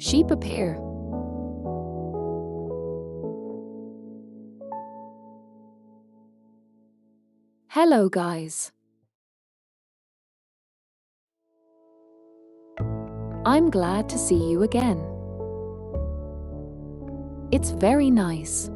Sheep appear. Hello, guys. I'm glad to see you again. It's very nice.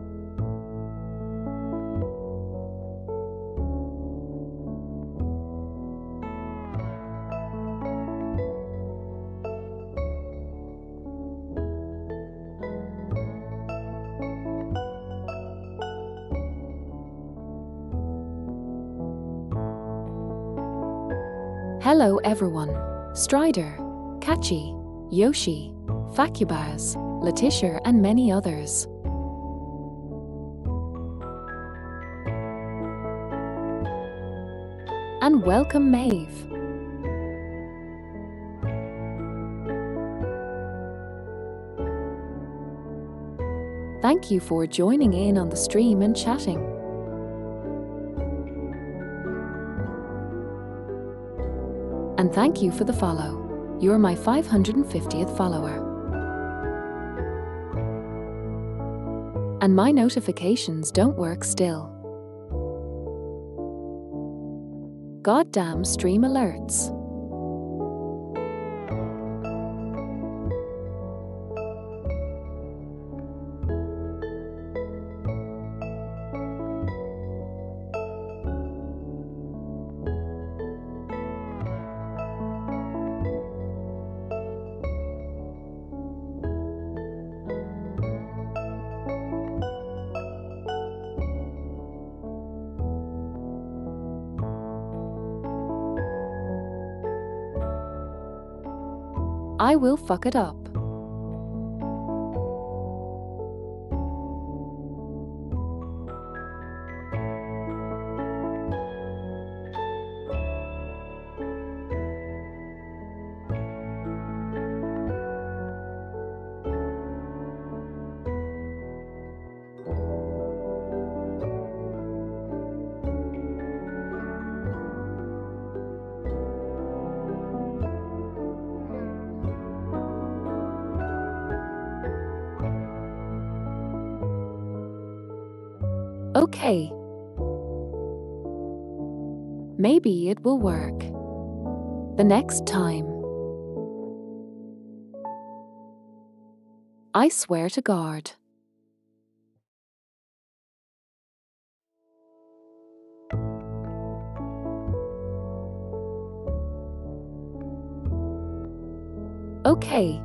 Hello, everyone. Strider, Catchy, Yoshi, Facubaz, Letitia, and many others. And welcome, Maeve. Thank you for joining in on the stream and chatting. And thank you for the follow. You're my 550th follower. And my notifications don't work still. Goddamn stream alerts. I will fuck it up. Okay. Maybe it will work. The next time. I swear to God. Okay.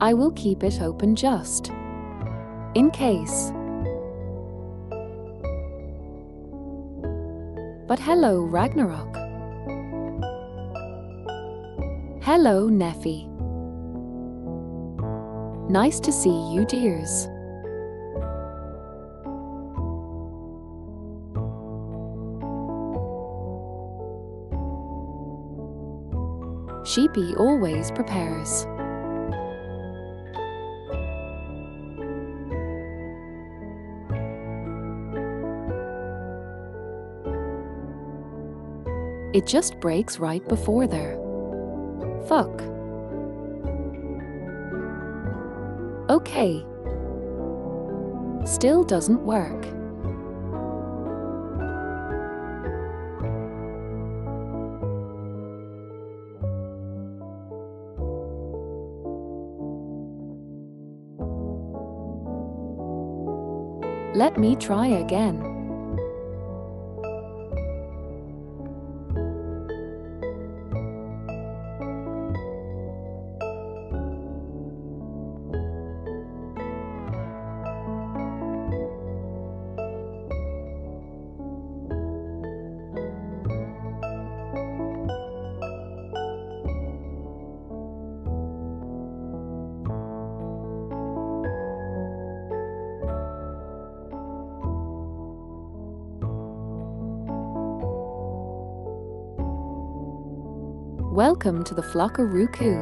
I will keep it open just in case. But hello, Ragnarok. Hello, Neffy. Nice to see you, dears. Sheepy always prepares. It just breaks right before there. Fuck. Okay. Still doesn't work. Let me try again. Welcome to the Flockarooku.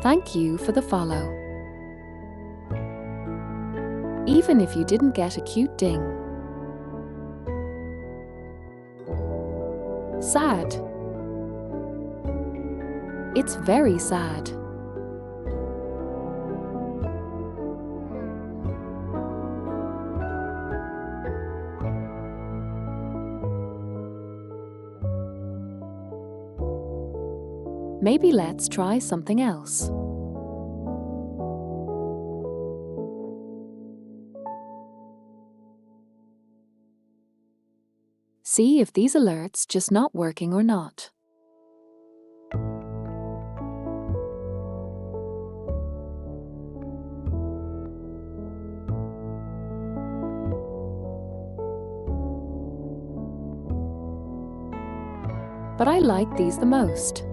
Thank you for the follow. Even if you didn't get a cute ding. Sad. It's very sad. Maybe let's try something else. See if these alerts just not working or not. But I like these the most.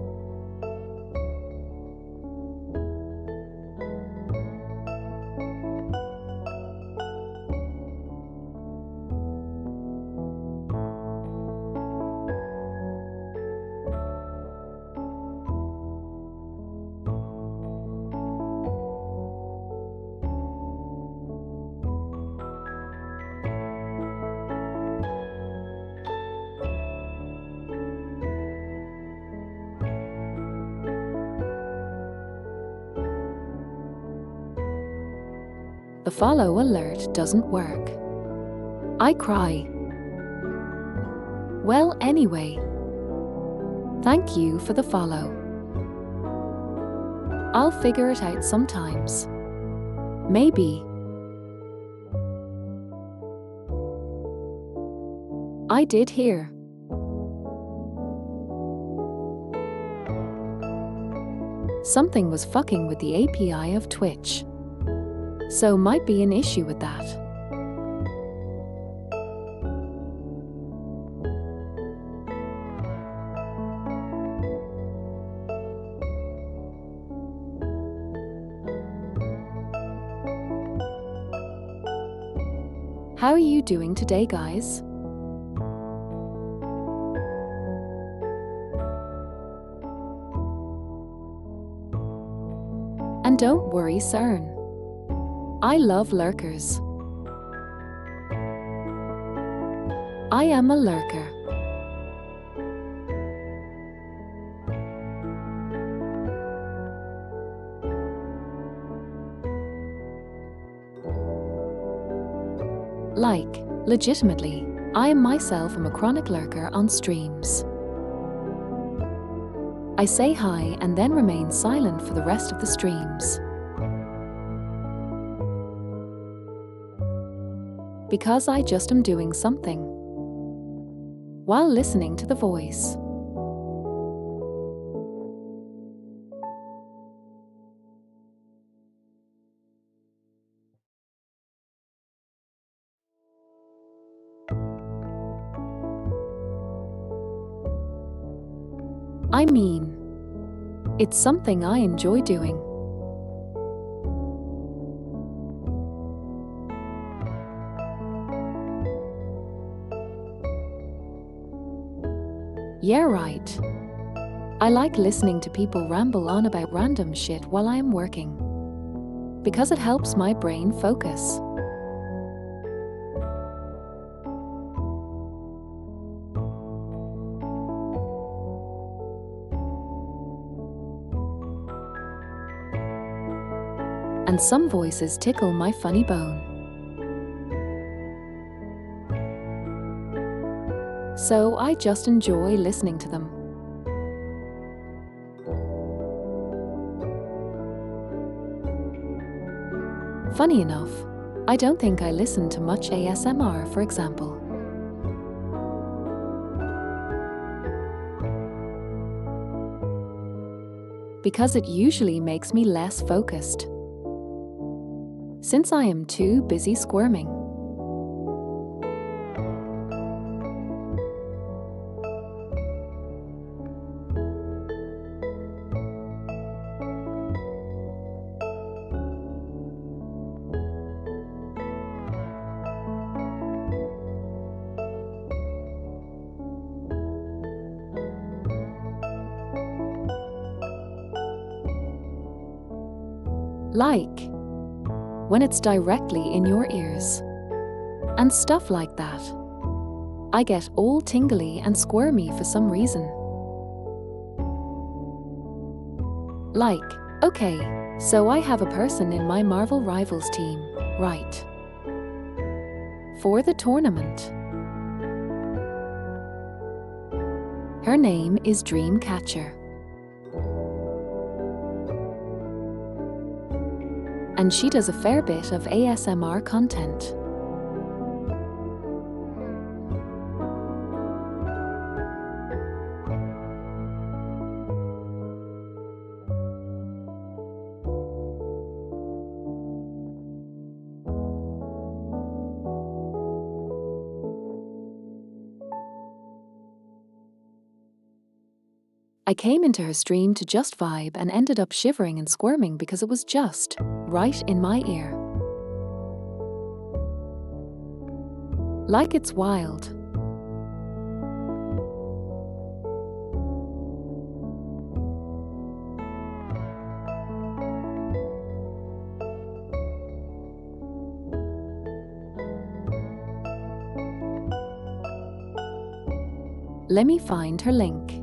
The follow alert doesn't work. I cry. Well, anyway, thank you for the follow. I'll figure it out sometimes. Maybe. I did hear. Something was fucking with the API of Twitch. So might be an issue with that. How are you doing today, guys? And don't worry, CERN. I love lurkers. I am a lurker. Like, legitimately, I am myself a chronic lurker on streams. I say hi and then remain silent for the rest of the streams. Because I just am doing something while listening to the voice. I mean, it's something I enjoy doing. Yeah, right. I like listening to people ramble on about random shit while I am working, because it helps my brain focus. And some voices tickle my funny bone. So I just enjoy listening to them. Funny enough, I don't think I listen to much ASMR, for example. Because it usually makes me less focused, since I am too busy squirming. Like when it's directly in your ears and stuff like that. I get all tingly and squirmy for some reason. Like, okay, so I have a person in my Marvel Rivals team, right? For the tournament. Her name is Dreamcatcher. And she does a fair bit of ASMR content. I came into her stream to just vibe and ended up shivering and squirming because it was just right in my ear. Like it's wild. Let me find her link.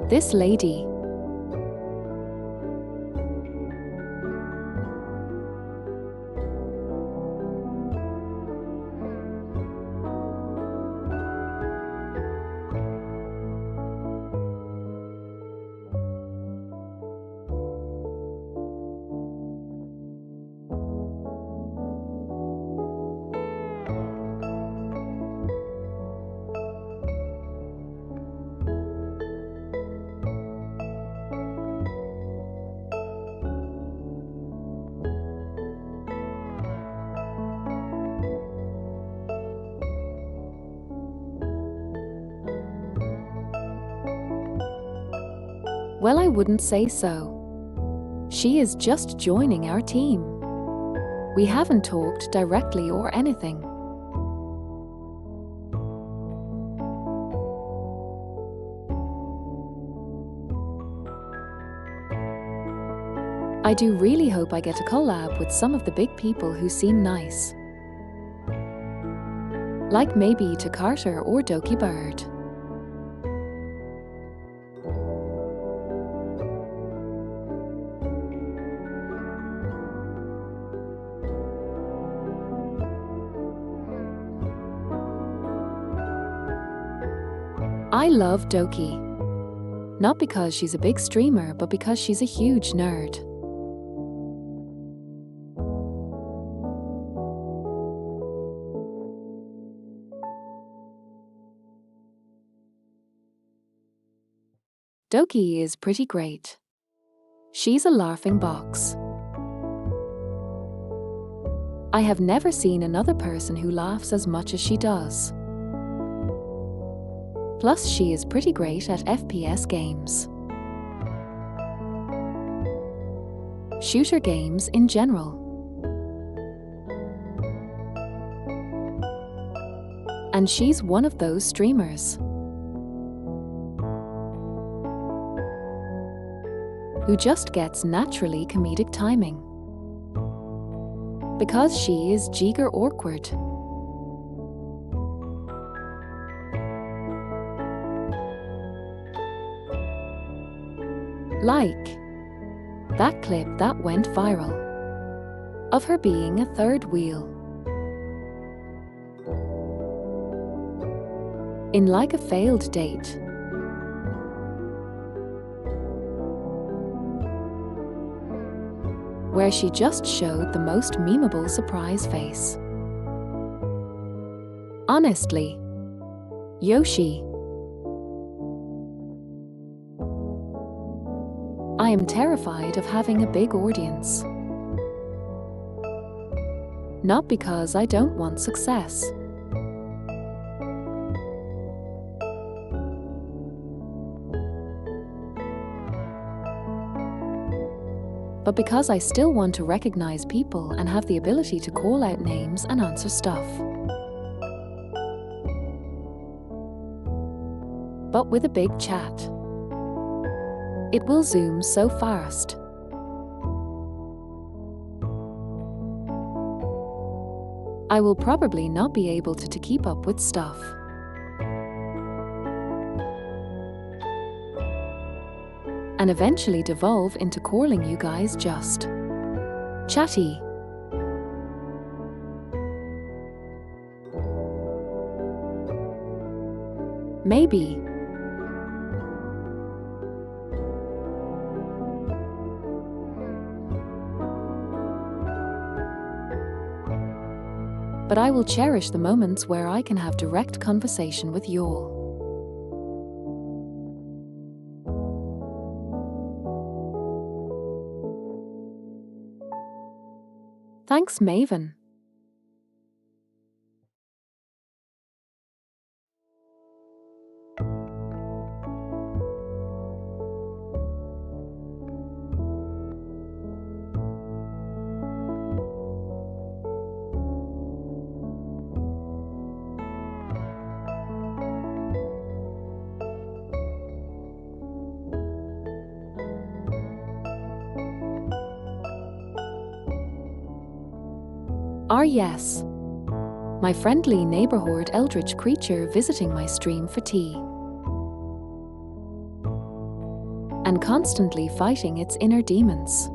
This lady. Well, I wouldn't say so. She is just joining our team. We haven't talked directly or anything. I do really hope I get a collab with some of the big people who seem nice. Like maybe to Carter or Doki Bird. I love Doki. Not because she's a big streamer, but because she's a huge nerd. Doki is pretty great. She's a laughing box. I have never seen another person who laughs as much as she does. Plus, she is pretty great at FPS games. Shooter games in general. And she's one of those streamers who just gets naturally comedic timing. Because she is jigger awkward. Like that clip that went viral of her being a third wheel in like a failed date. Where she just showed the most memeable surprise face. Honestly, Yoshi. I am terrified of having a big audience. Not because I don't want success. but because I still want to recognize people and have the ability to call out names and answer stuff. But with a big chat, it will zoom so fast. I will probably not be able to keep up with stuff. And eventually devolve into calling you guys just chatty. Maybe. But I will cherish the moments where I can have direct conversation with y'all. Thanks, Maven. Yes. My friendly neighborhood eldritch creature visiting my stream for tea. And constantly fighting its inner demons.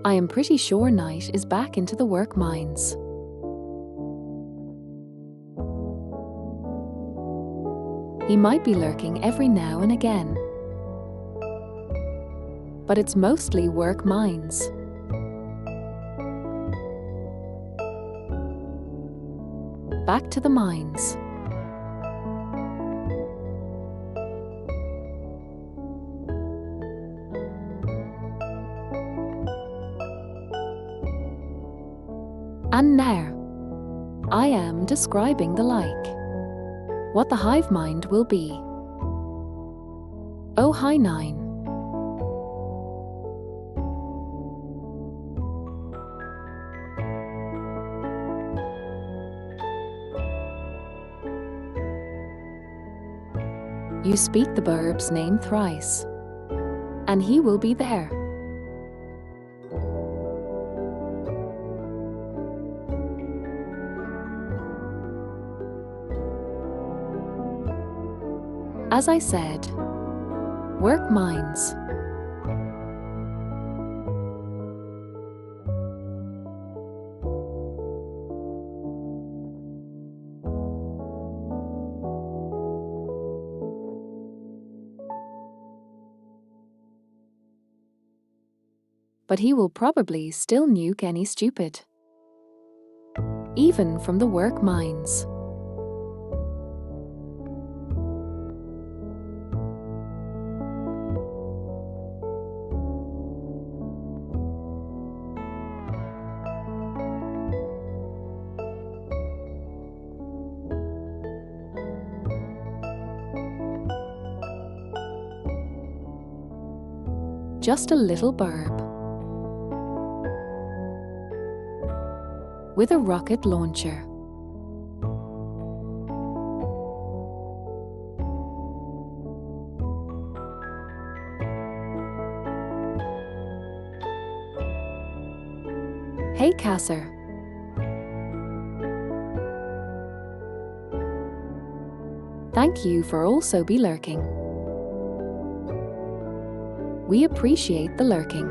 I am pretty sure Knight is back into the work mines. He might be lurking every now and again. But it's mostly work mines. Back to the mines. And now, I am describing the like. What the hive mind will be. Oh hi 9. You speak the burb's name thrice, and he will be there. As I said, work mines. But he will probably still nuke any stupid. Even from the work mines. Just a little burb. With a rocket launcher. Hey Kasser. Thank you for also be lurking. We appreciate the lurking.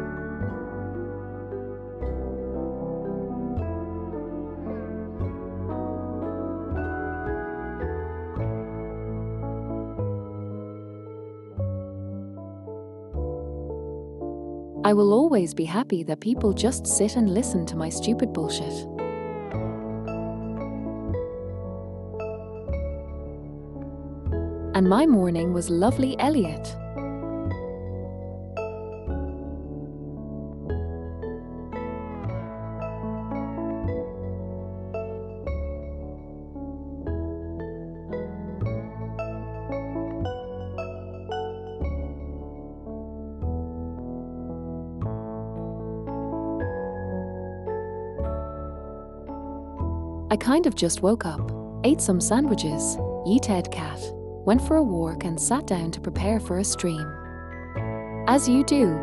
I will always be happy that people just sit and listen to my stupid bullshit. And my morning was lovely, Elliot. I kind of just woke up, ate some sandwiches, yeeted cat, went for a walk and sat down to prepare for a stream. As you do.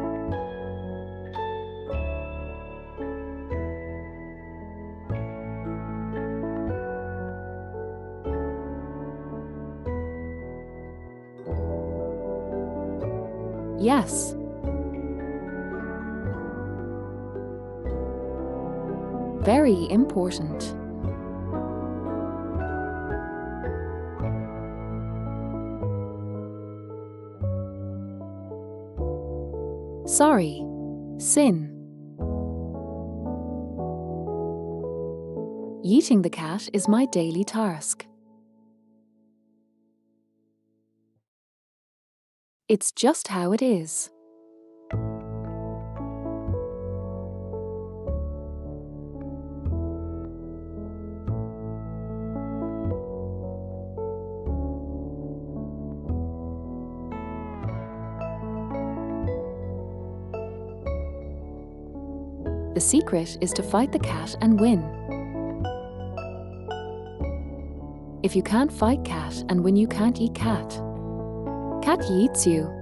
Yes. Very important. Sorry. Sin. Yeeting the cat is my daily task. It's just how it is. The secret is to fight the cat and win. If you can't fight cat and win, you can't eat cat. Cat yeets you.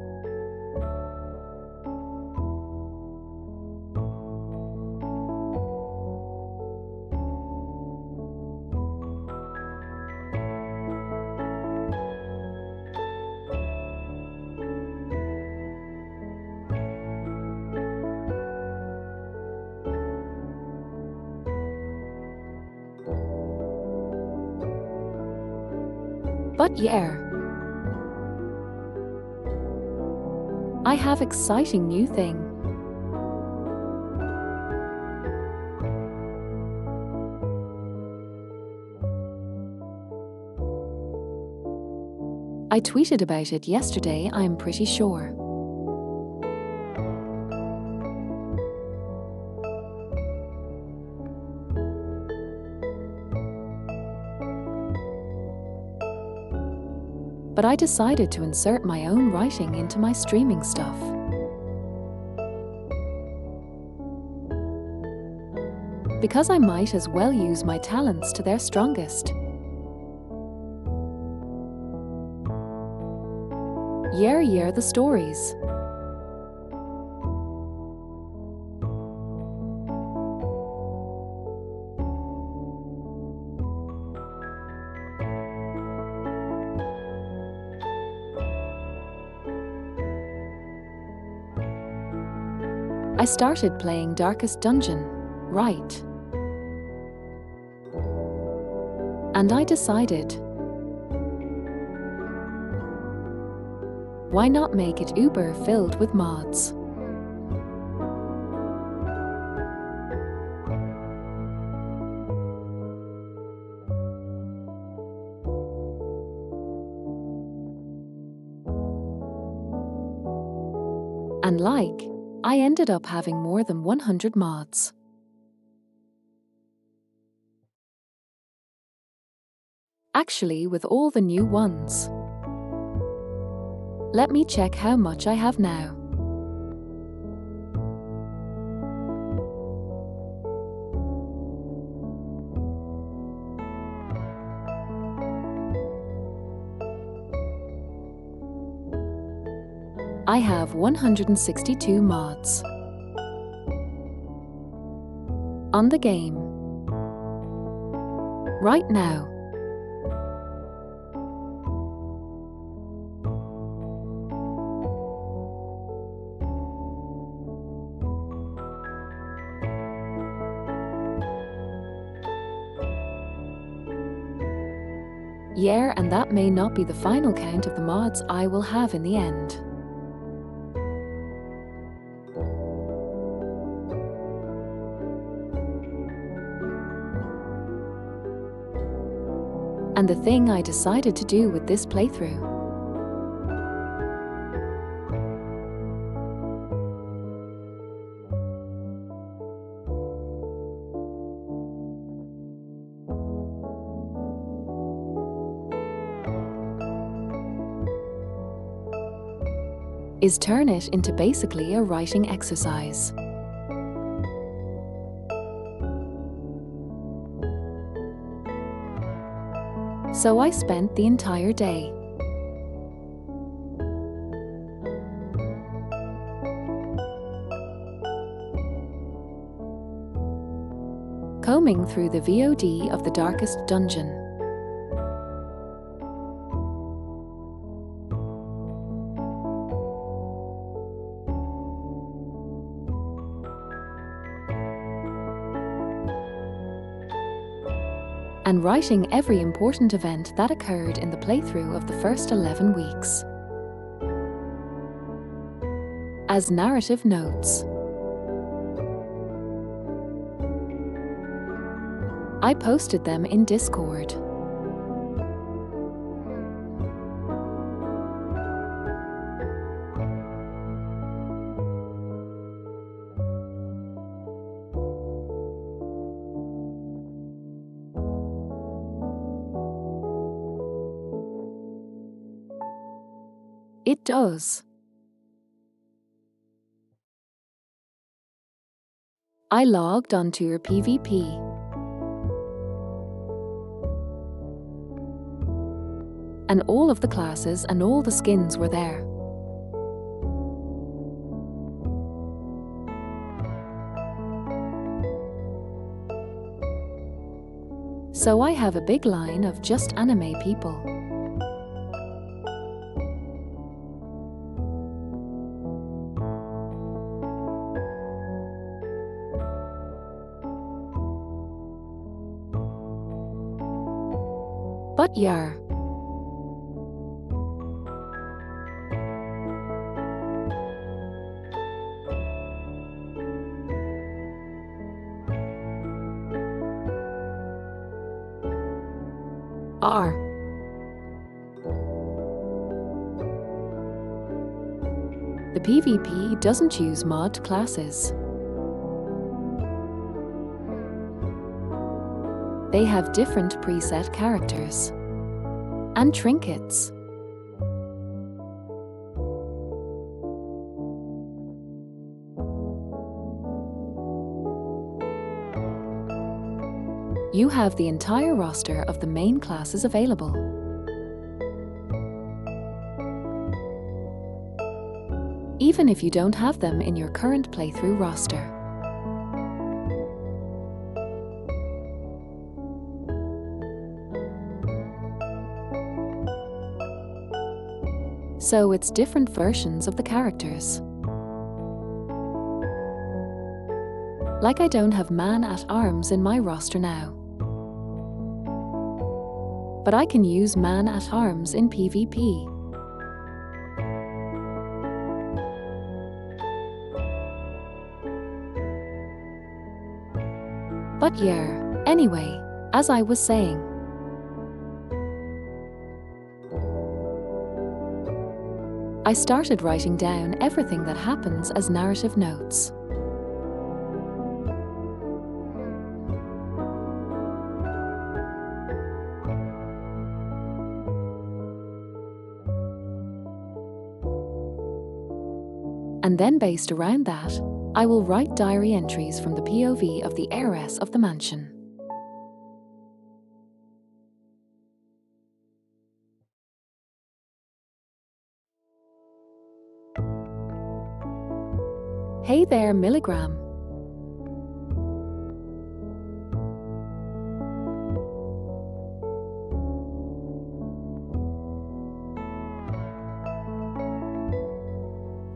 But yeah, I have exciting new thing. I tweeted about it yesterday, I'm pretty sure. But I decided to insert my own writing into my streaming stuff. Because I might as well use my talents to their strongest. Yeah, the stories. I started playing Darkest Dungeon, right? And I decided, why not make it uber filled with mods? And I ended up having more than 100 mods. Actually, with all the new ones. Let me check how much I have now. I have 162 mods on the game right now. Yeah, and that may not be the final count of the mods I will have in the end. and the thing I decided to do with this playthrough. Is turn it into basically a writing exercise. So I spent the entire day combing through the VOD of the Darkest Dungeon. And writing every important event that occurred in the playthrough of the first 11 weeks as narrative notes. I posted them in Discord. It does. I logged onto your PvP. And all of the classes and all the skins were there. So I have a big line of just anime people. But yeah. The PvP doesn't use mod classes. They have different preset characters and trinkets. You have the entire roster of the main classes available. Even if you don't have them in your current playthrough roster. So it's different versions of the characters. Like I don't have Man-at-Arms in my roster now. But I can use Man-at-Arms in PvP. But yeah, anyway, as I was saying. I started writing down everything that happens as narrative notes. And then based around that, I will write diary entries from the POV of the heiress of the mansion. Hey there, Milligram.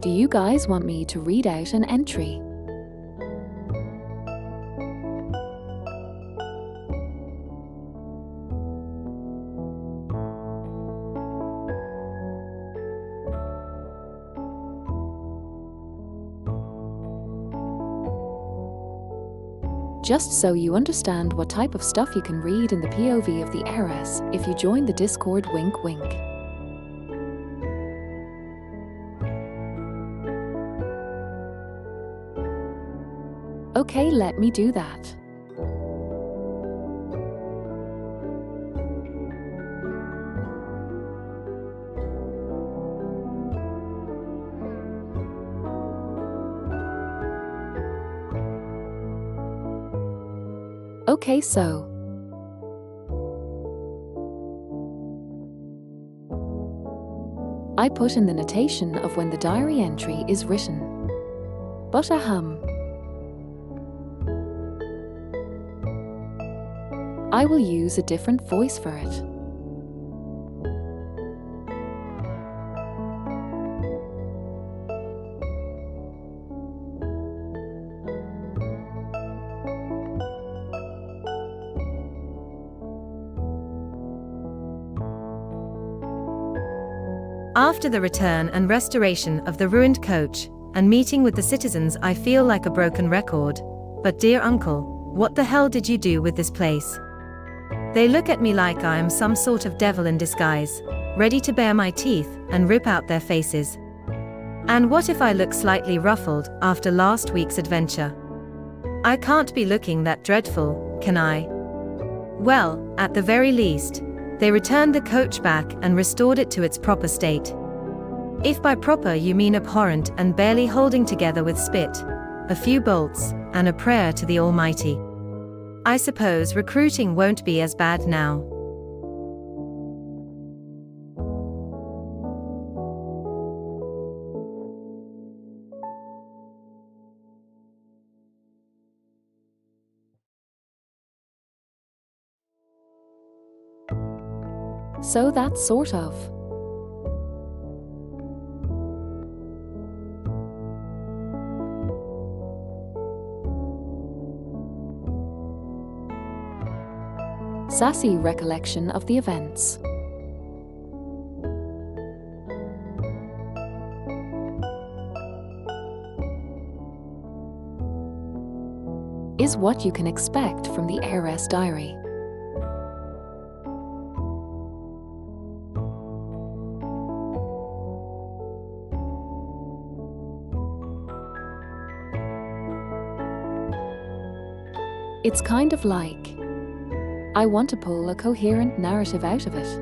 Do you guys want me to read out an entry? Just so you understand what type of stuff you can read in the POV of the heiress if you join the Discord, wink wink. Okay, let me do that. Okay, so I put in the notation of when the diary entry is written. But I will use a different voice for it. After the return and restoration of the ruined coach, and meeting with the citizens, I feel like a broken record. But dear uncle, what the hell did you do with this place? They look at me like I am some sort of devil in disguise, ready to bare my teeth and rip out their faces. And what if I look slightly ruffled after last week's adventure? I can't be looking that dreadful, can I? Well, at the very least, they returned the coach back and restored it to its proper state. If by proper you mean abhorrent and barely holding together with spit, a few bolts, and a prayer to the Almighty, I suppose recruiting won't be as bad now. So that's sort of. Sassy recollection of the events. Is what you can expect from the heiress diary. It's kind of like I want to pull a coherent narrative out of it.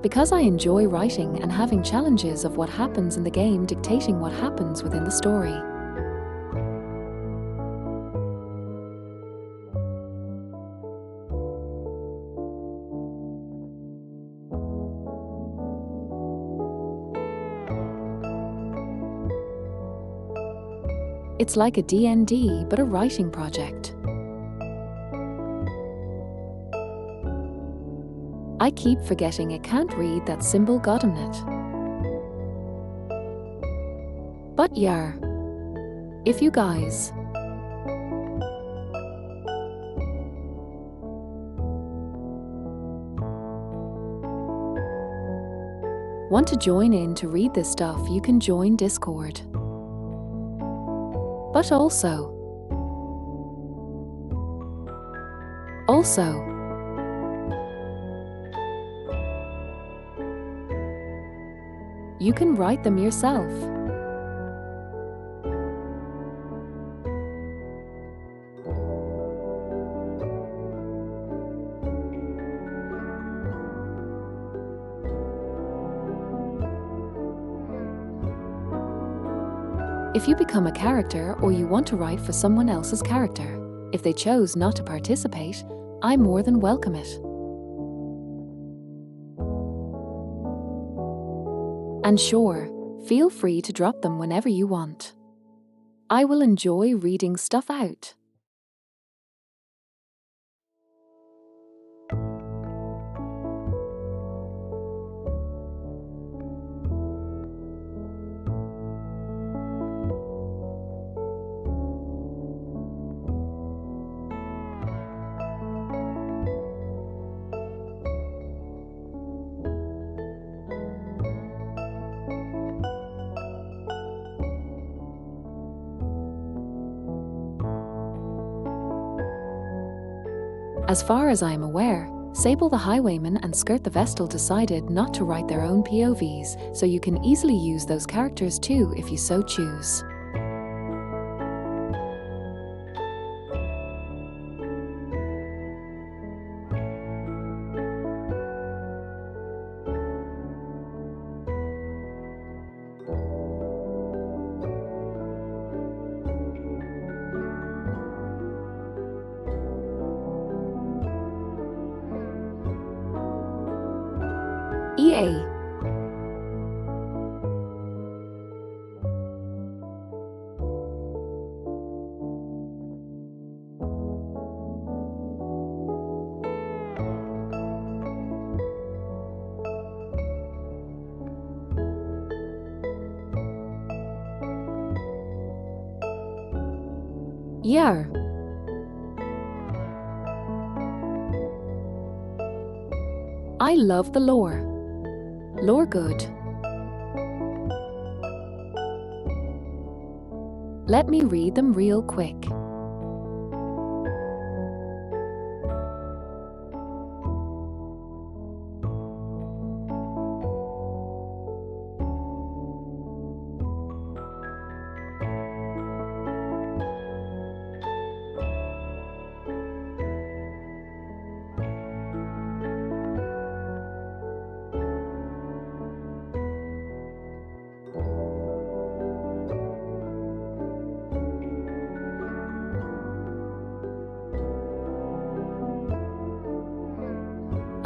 Because I enjoy writing and having challenges of what happens in the game dictating what happens within the story. It's like a D&D, but a writing project. I keep forgetting I can't read that symbol godamnit. But yeah, if you guys want to join in to read this stuff, you can join Discord. But also, you can write them yourself. If you become a character or you want to write for someone else's character, if they chose not to participate, I more than welcome it. And sure, feel free to drop them whenever you want. I will enjoy reading stuff out. As far as I am aware, Sable the Highwayman and Skirt the Vestal decided not to write their own POVs, so you can easily use those characters too if you so choose. EA. Yar. I love the lore. Lore good. Let me read them real quick.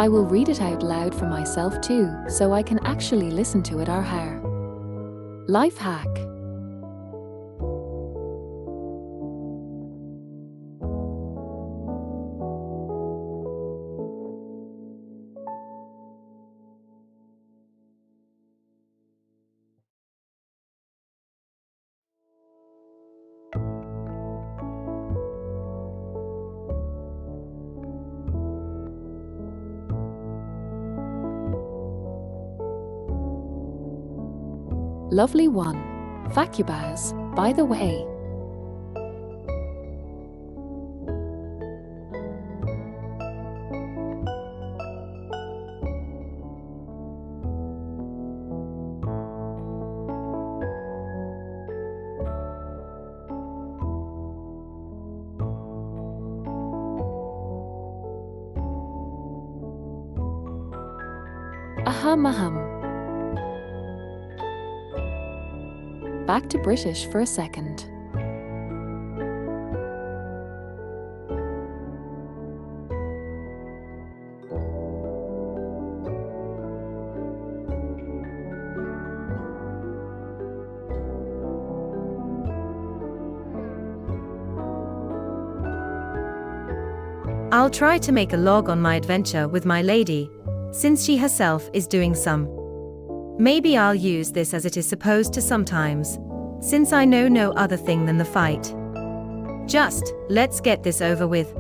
I will read it out loud for myself too, so I can actually listen to it. Life hack. Lovely one. Facubaz, by the way. Aham. Back to British for a second. I'll try to make a log on my adventure with my lady, since she herself is doing some. Maybe I'll use this as it is supposed to sometimes, since I know no other thing than the fight. Just, let's get this over with.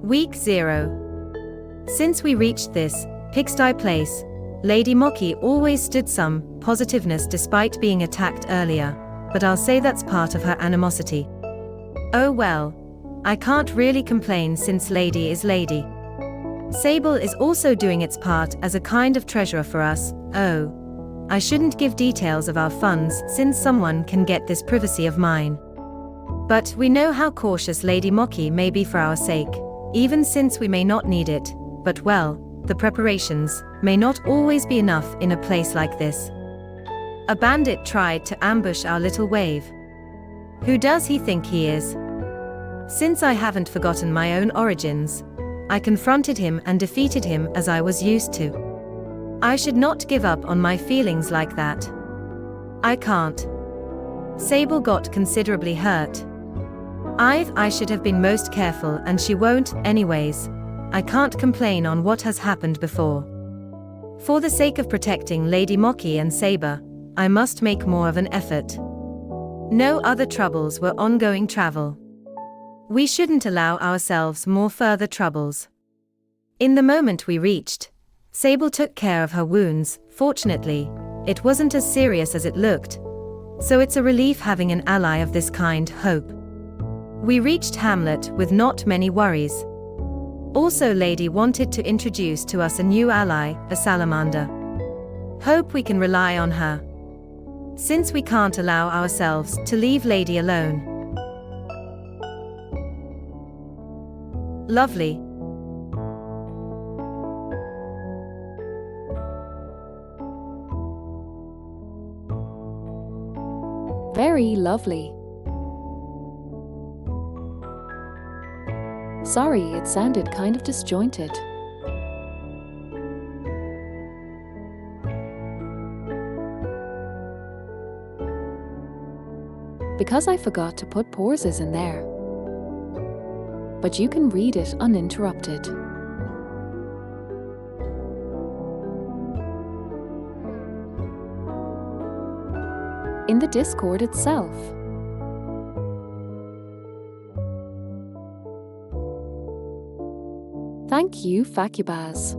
Week 0. Since we reached this pigsty place, Lady Moki always stood some positiveness despite being attacked earlier, but I'll say that's part of her animosity. Oh well, I can't really complain since Lady is Lady. Sable is also doing its part as a kind of treasurer for us. Oh, I shouldn't give details of our funds since someone can get this privacy of mine. But we know how cautious Lady Moki may be for our sake, even since we may not need it, but well, the preparations may not always be enough in a place like this. A bandit tried to ambush our little wave. Who does he think he is? Since I haven't forgotten my own origins, I confronted him and defeated him as I was used to. I should not give up on my feelings like that. I can't. Sable got considerably hurt. I should have been most careful and she won't, anyways. I can't complain on what has happened before. For the sake of protecting Lady Moki and Saber, I must make more of an effort. No other troubles were ongoing travel. We shouldn't allow ourselves more further troubles. In the moment we reached, Sable took care of her wounds. Fortunately, it wasn't as serious as it looked, so it's a relief having an ally of this kind. Hope. We reached Hamlet with not many worries. Also, Lady wanted to introduce to us a new ally, a salamander. Hope we can rely on her, since we can't allow ourselves to leave Lady alone. Lovely. Very lovely. Sorry, it sounded kind of disjointed. Because I forgot to put pauses in there. But you can read it uninterrupted. In the Discord itself. Thank you, Fakubaz.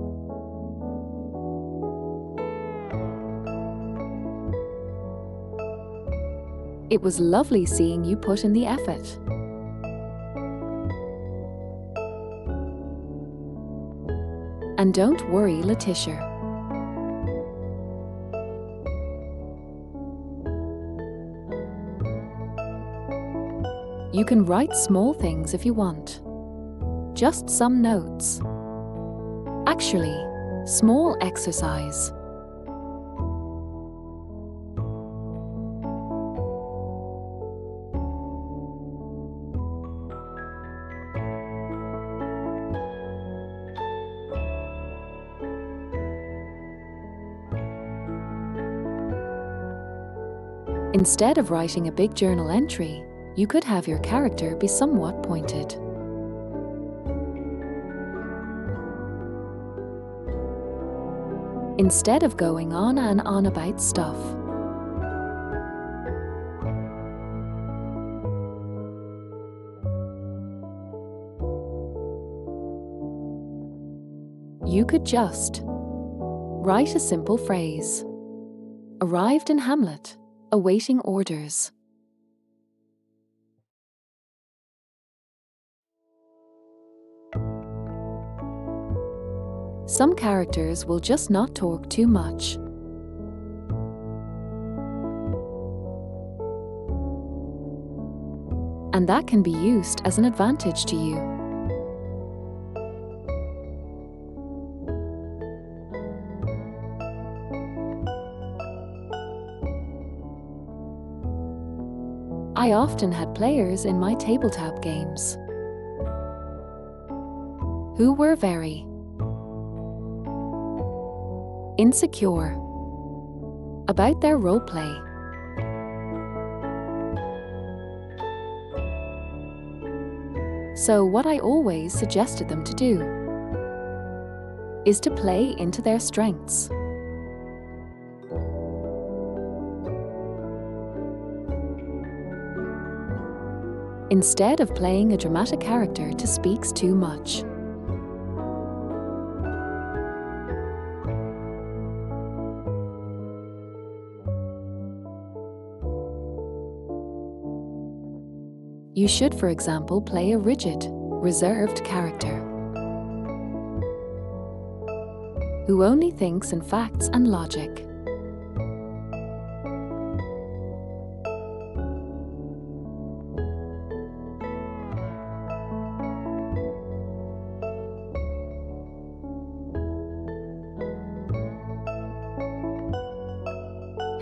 It was lovely seeing you put in the effort. And don't worry, Letitia. You can write small things if you want. Just some notes. Actually, small exercise. Instead of writing a big journal entry, you could have your character be somewhat pointed. Instead of going on and on about stuff. You could just write a simple phrase. Arrived in Hamlet, awaiting orders. Some characters will just not talk too much. And that can be used as an advantage to you. I often had players in my tabletop games who were very insecure about their roleplay. So what I always suggested them to do is to play into their strengths. Instead of playing a dramatic character who speaks too much. You should, for example, play a rigid, reserved character who only thinks in facts and logic.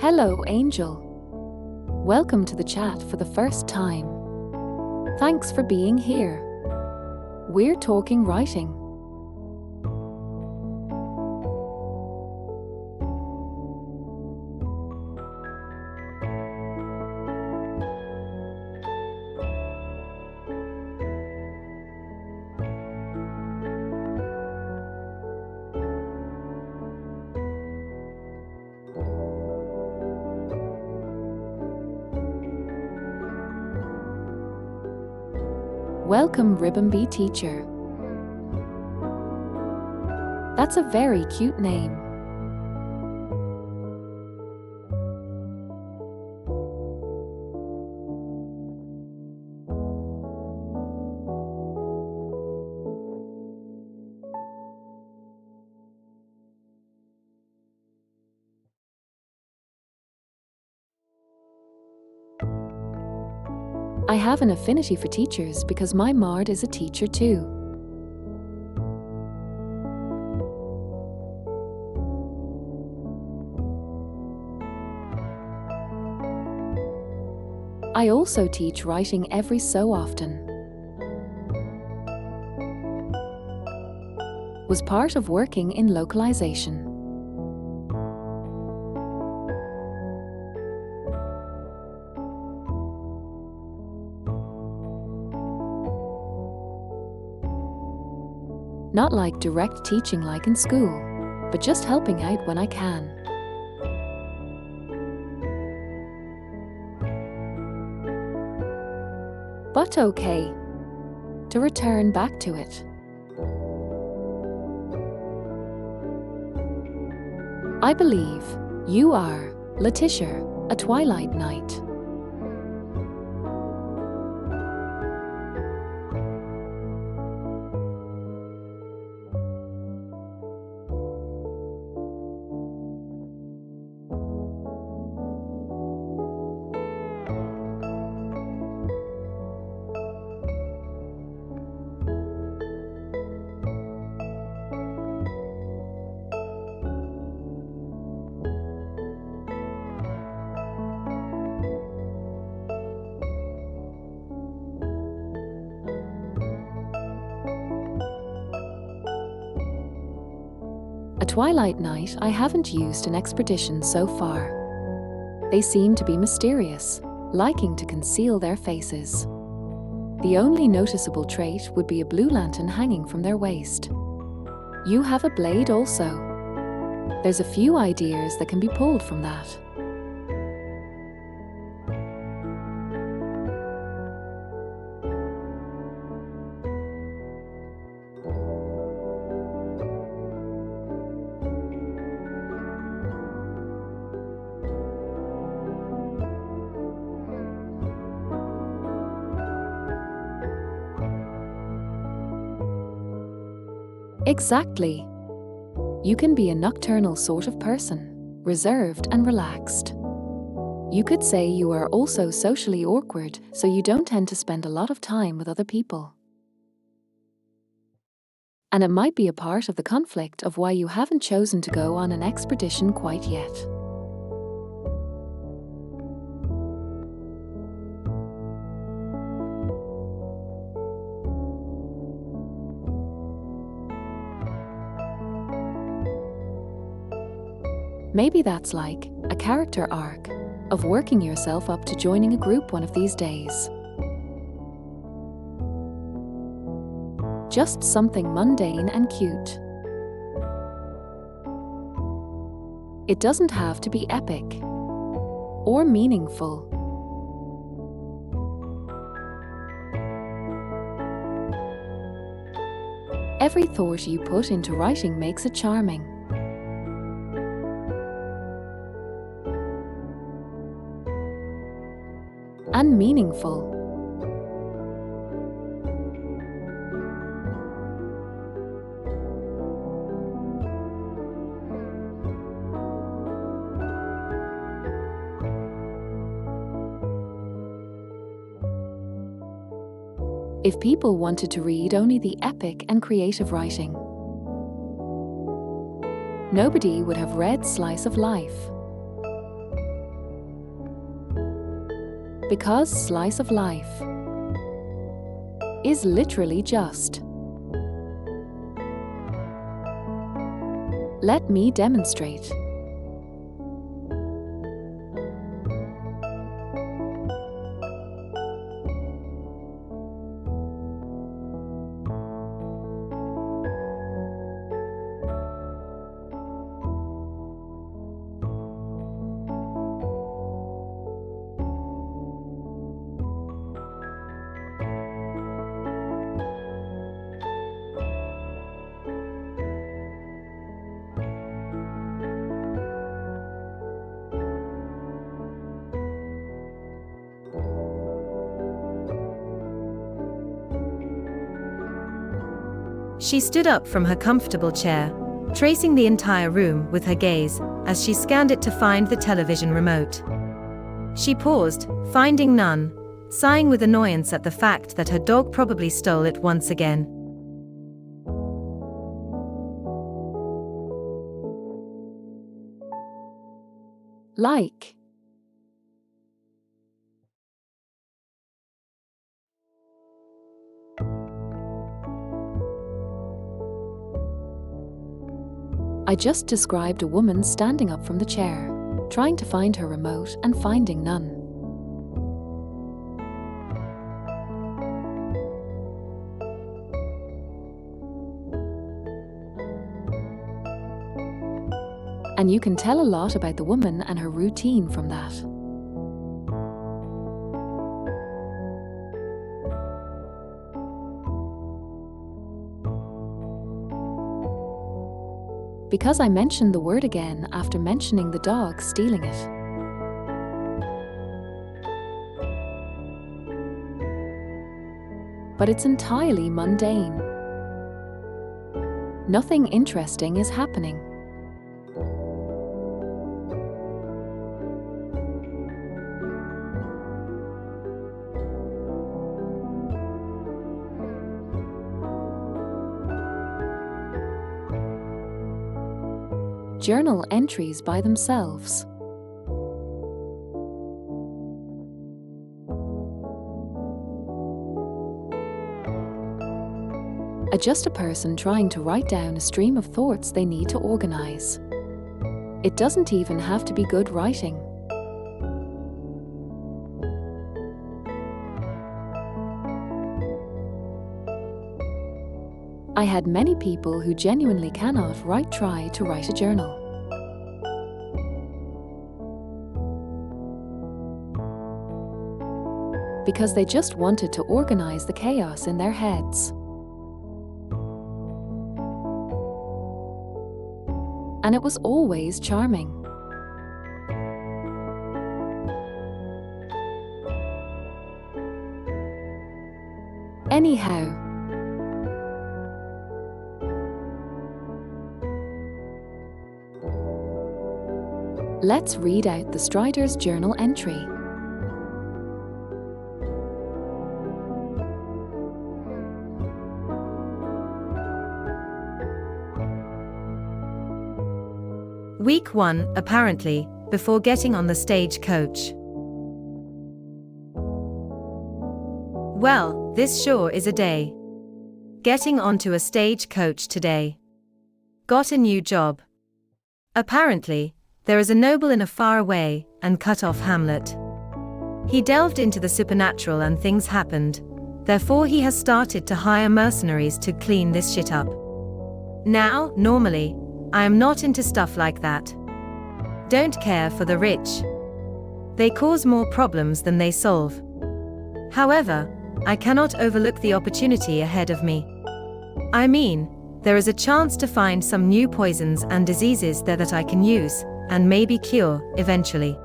Hello, Angel. Welcome to the chat for the first time. Thanks for being here. We're talking writing. Welcome, Ribbonbee Teacher. That's a very cute name. I have an affinity for teachers because my Mard is a teacher too. I also teach writing every so often. Was part of working in localization. Not like direct teaching like in school, but just helping out when I can. But okay. To return back to it. I believe you are Letitia, a twilight night. A twilight night I haven't used in expedition so far. They seem to be mysterious, liking to conceal their faces. The only noticeable trait would be a blue lantern hanging from their waist. You have a blade also. There's a few ideas that can be pulled from that. Exactly. You can be a nocturnal sort of person, reserved and relaxed. You could say you are also socially awkward, so you don't tend to spend a lot of time with other people. And it might be a part of the conflict of why you haven't chosen to go on an expedition quite yet. Maybe that's like a character arc of working yourself up to joining a group one of these days. Just something mundane and cute. It doesn't have to be epic or meaningful. Every thought you put into writing makes it charming. And meaningful. If people wanted to read only the epic and creative writing, nobody would have read Slice of Life. Because Slice of Life is literally just. Let me demonstrate. She stood up from her comfortable chair, tracing the entire room with her gaze as she scanned it to find the television remote. She paused, finding none, sighing with annoyance at the fact that her dog probably stole it once again. Like. I just described a woman standing up from the chair, trying to find her remote and finding none. And you can tell a lot about the woman and her routine from that. Because I mentioned the word again after mentioning the dog stealing it. But it's entirely mundane. Nothing interesting is happening. Journal entries by themselves. Just a person trying to write down a stream of thoughts they need to organize. It doesn't even have to be good writing. I had many people who genuinely cannot try to write a journal. Because they just wanted to organize the chaos in their heads. And it was always charming. Anyhow, let's read out the Strider's journal entry. Week 1, apparently, before getting on the stagecoach. Well, this sure is a day. Getting onto a stagecoach today. Got a new job. Apparently, there is a noble in a faraway and cut-off hamlet. He delved into the supernatural and things happened. Therefore he has started to hire mercenaries to clean this shit up. Now, normally, I am not into stuff like that. Don't care for the rich. They cause more problems than they solve. However, I cannot overlook the opportunity ahead of me. I mean, there is a chance to find some new poisons and diseases there that I can use, and maybe cure, eventually.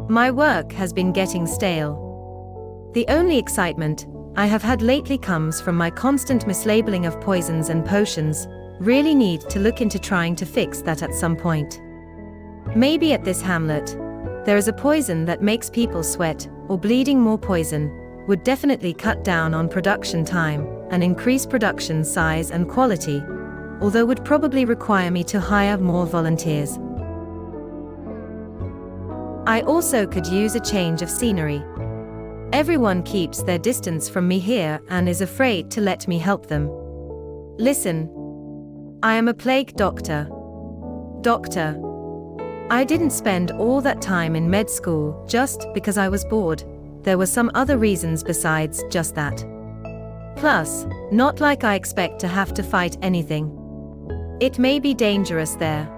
My work has been getting stale. The only excitement I have had lately comes from my constant mislabeling of poisons and potions. Really need to look into trying to fix that at some point. Maybe at this hamlet, there is a poison that makes people sweat, or bleeding. More poison would definitely cut down on production time and increase production size and quality, although would probably require me to hire more volunteers. I also could use a change of scenery. Everyone keeps their distance from me here and is afraid to let me help them. Listen, I am a plague doctor. Doctor. I didn't spend all that time in med school just because I was bored. There were some other reasons besides just that. Plus, not like I expect to have to fight anything. It may be dangerous there.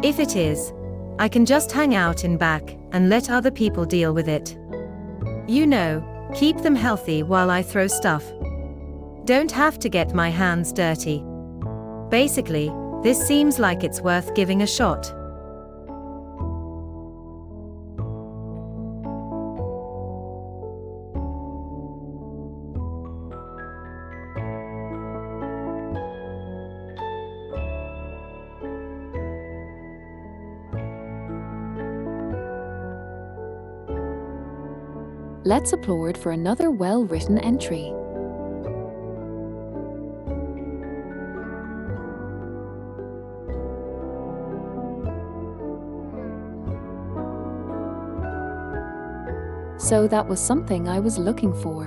If it is, I can just hang out in back and let other people deal with it. You know, keep them healthy while I throw stuff. Don't have to get my hands dirty. Basically, this seems like it's worth giving a shot. Let's applaud for another well-written entry. So that was something I was looking for.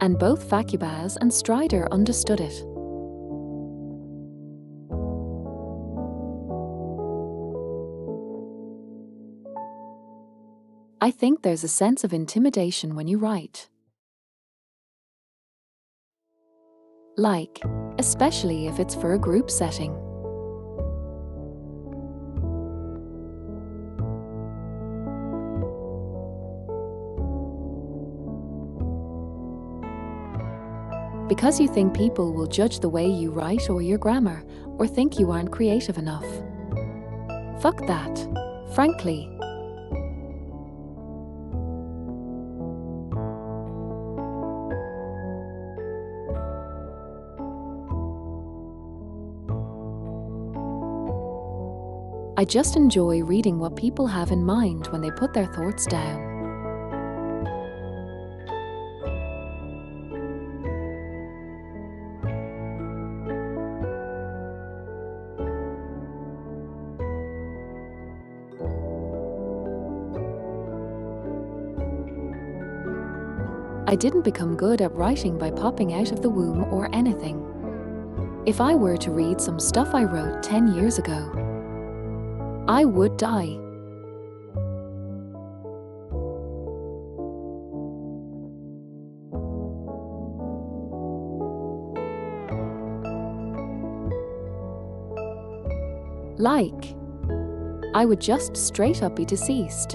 And both Fakubaz and Strider understood it. I think there's a sense of intimidation when you write. Like, especially if it's for a group setting. Because you think people will judge the way you write or your grammar, or think you aren't creative enough. Fuck that, frankly. I just enjoy reading what people have in mind when they put their thoughts down. I didn't become good at writing by popping out of the womb or anything. If I were to read some stuff I wrote 10 years ago, I would die. Like, I would just straight up be deceased.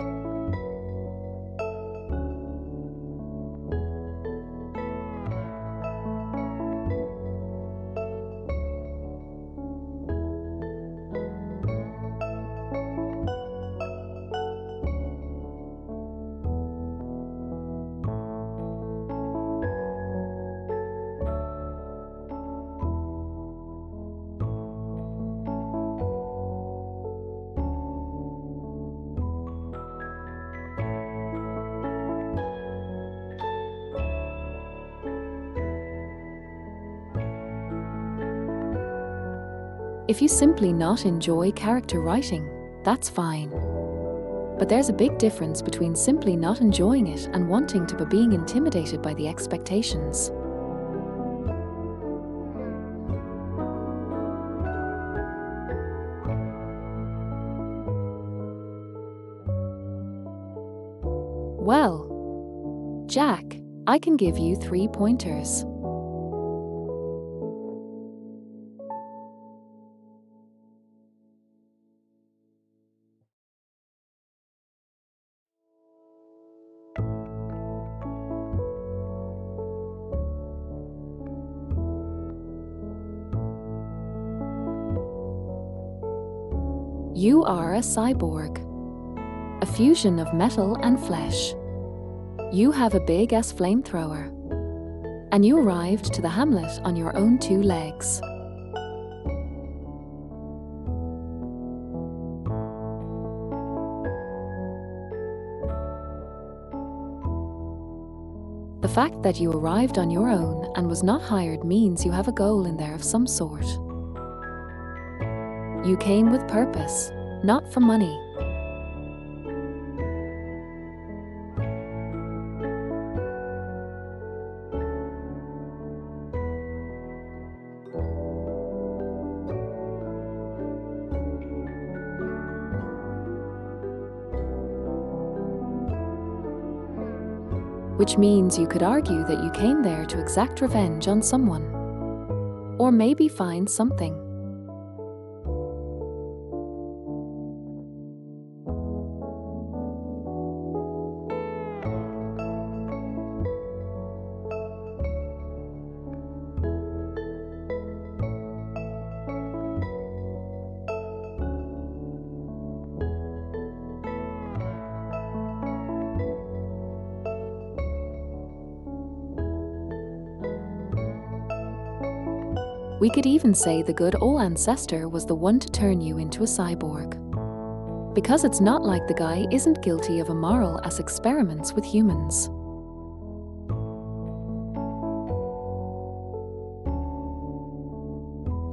If you simply not enjoy character writing, that's fine. But there's a big difference between simply not enjoying it and wanting to but being intimidated by the expectations. Well, Jack, I can give you 3 pointers. You are a cyborg, a fusion of metal and flesh. You have a big-ass flamethrower, and you arrived to the hamlet on your own 2 legs. The fact that you arrived on your own and was not hired means you have a goal in there of some sort. You came with purpose, not for money. Which means you could argue that you came there to exact revenge on someone. Or maybe find something. We could even say the good old ancestor was the one to turn you into a cyborg. Because it's not like the guy isn't guilty of immoral as experiments with humans.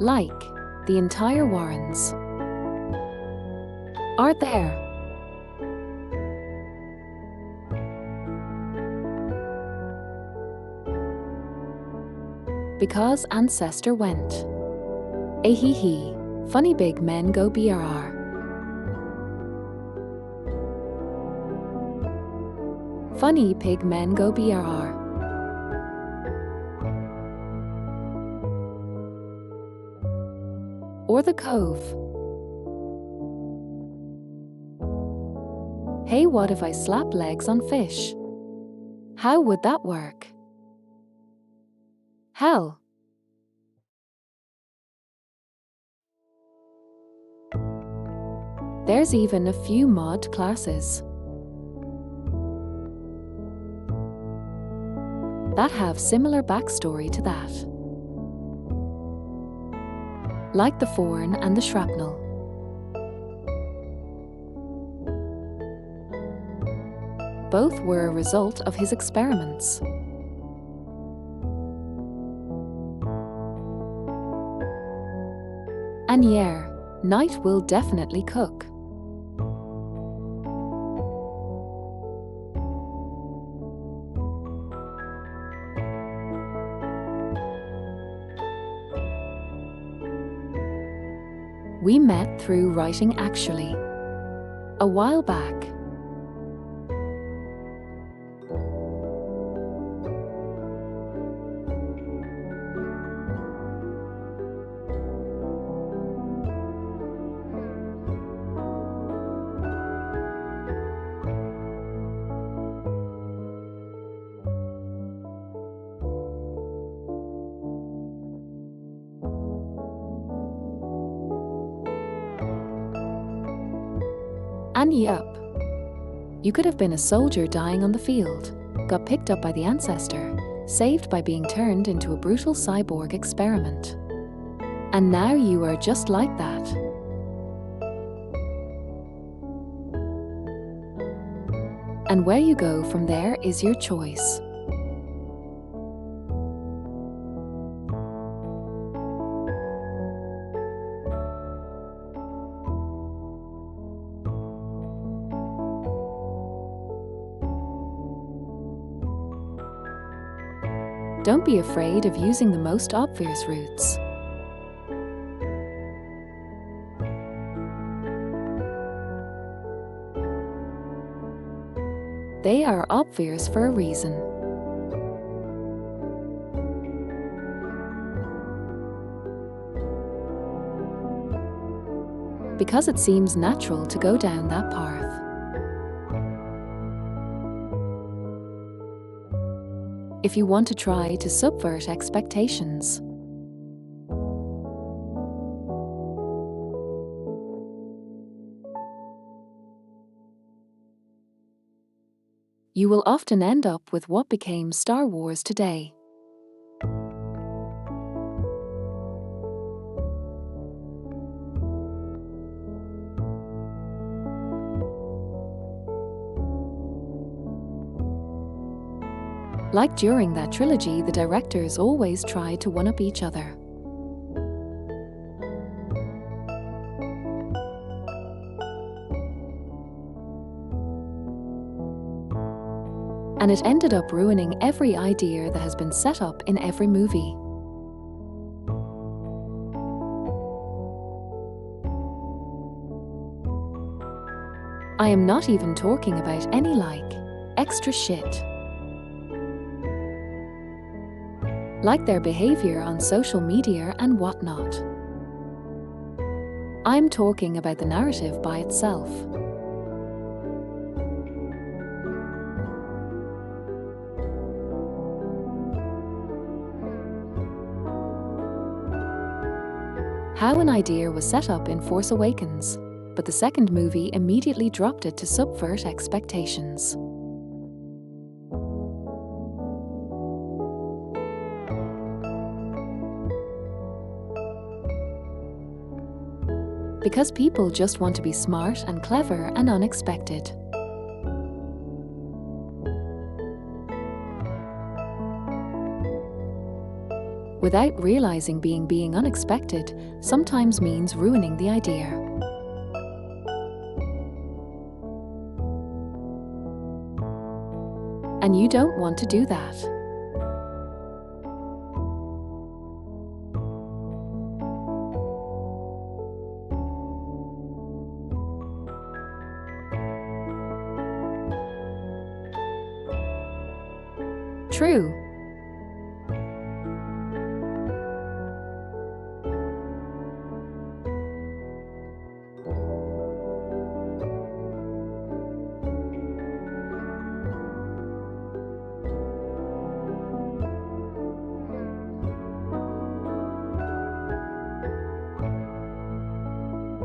Like the entire Warrens are there. Because ancestor went. Ahee, funny big men go BRR. Funny pig men go BRR. Or the Cove. Hey, what if I slap legs on fish? How would that work? Hell. There's even a few mod classes that have similar backstory to that. Like the Forn and the Shrapnel. Both were a result of his experiments. And yeah, Knight will definitely cook. We met through writing actually, a while back. And yup, you could have been a soldier dying on the field, got picked up by the ancestor, saved by being turned into a brutal cyborg experiment. And now you are just like that. And where you go from there is your choice. Don't be afraid of using the most obvious routes. They are obvious for a reason. Because it seems natural to go down that path. If you want to try to subvert expectations. You will often end up with what became Star Wars today. Like during that trilogy, the directors always tried to one-up each other. And it ended up ruining every idea that has been set up in every movie. I am not even talking about any extra shit. Like their behavior on social media and whatnot. I'm talking about the narrative by itself. How an idea was set up in Force Awakens, but the second movie immediately dropped it to subvert expectations. Because people just want to be smart and clever and unexpected. Without realizing being unexpected sometimes means ruining the idea. And you don't want to do that. True.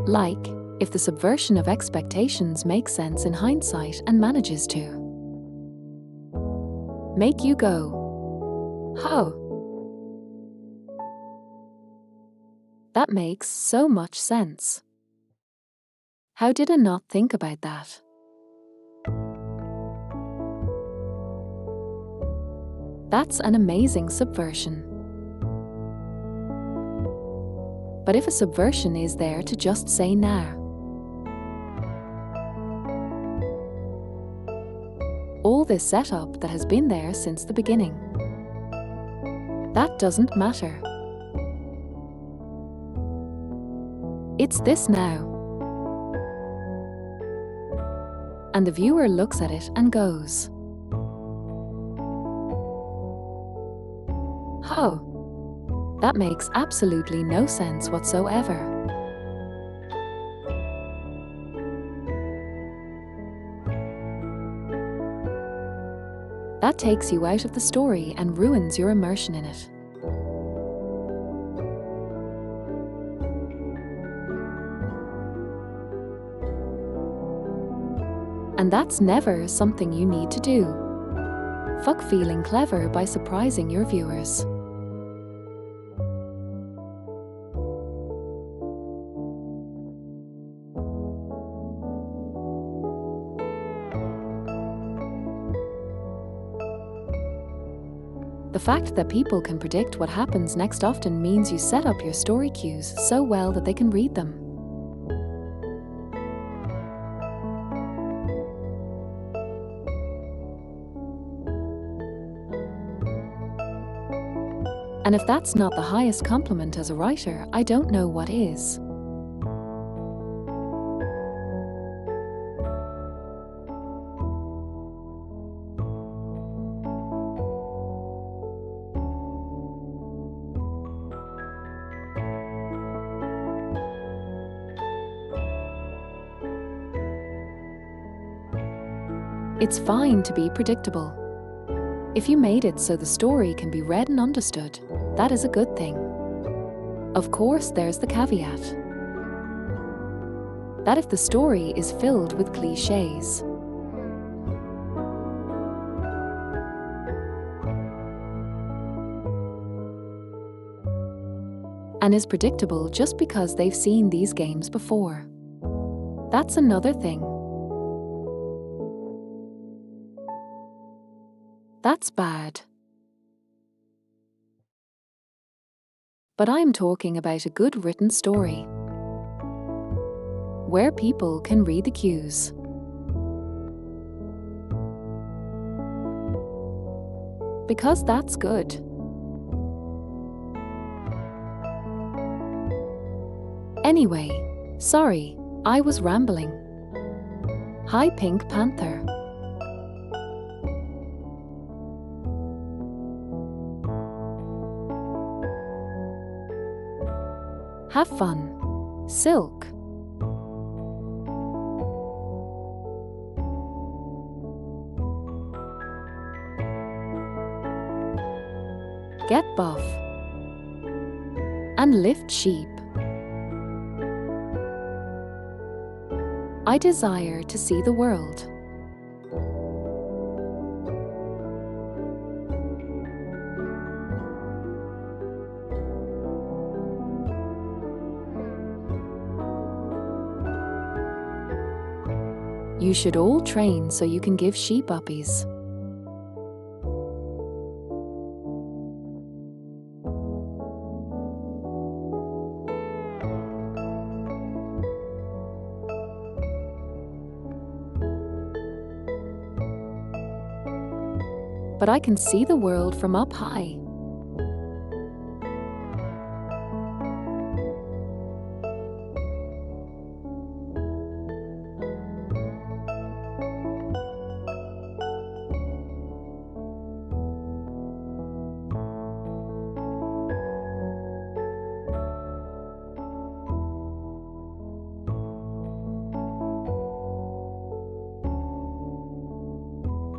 Like, if the subversion of expectations makes sense in hindsight and manages to make you go, "Oh, that makes so much sense. How did I not think about that?" That's an amazing subversion. But if a subversion is there to just say nah, all this setup that has been there since the beginning, that doesn't matter. It's this now. And the viewer looks at it and goes, "Oh, that makes absolutely no sense whatsoever." That takes you out of the story and ruins your immersion in it. And that's never something you need to do. Fuck feeling clever by surprising your viewers. The fact that people can predict what happens next often means you set up your story cues so well that they can read them. And if that's not the highest compliment as a writer, I don't know what is. It's fine to be predictable. If you made it so the story can be read and understood, that is a good thing. Of course, there's the caveat that if the story is filled with clichés, and is predictable just because they've seen these games before, that's another thing. That's bad. But I'm talking about a good written story, where people can read the cues. Because that's good. Anyway, sorry, I was rambling. Hi, Pink Panther. Have fun, Silk. Get buff and lift sheep. I desire to see the world. You should all train so you can give sheep uppies. But I can see the world from up high.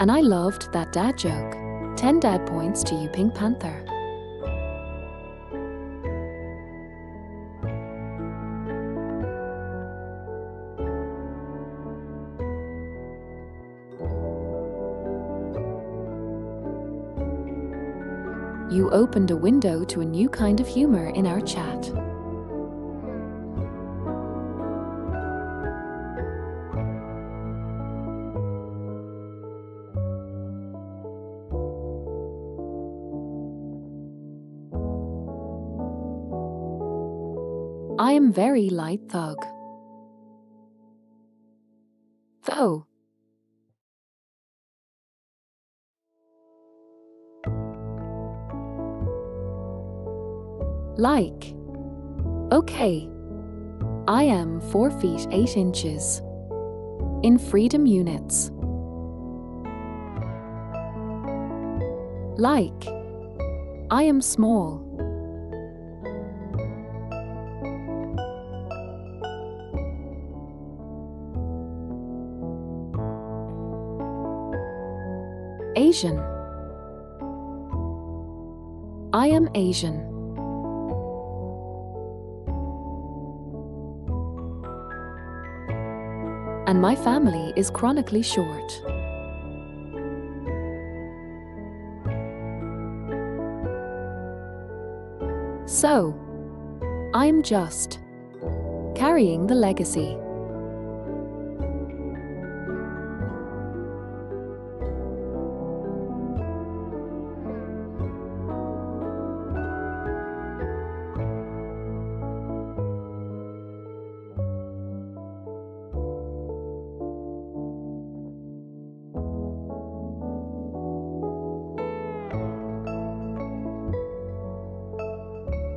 And I loved that dad joke. 10 dad points to you, Pink Panther. You opened a window to a new kind of humor in our chat. I am very light thug. Though. Like. Okay. I am 4 feet 8 inches. In freedom units. Like. I am small. Asian. I am Asian. And my family is chronically short. So, I'm just carrying the legacy.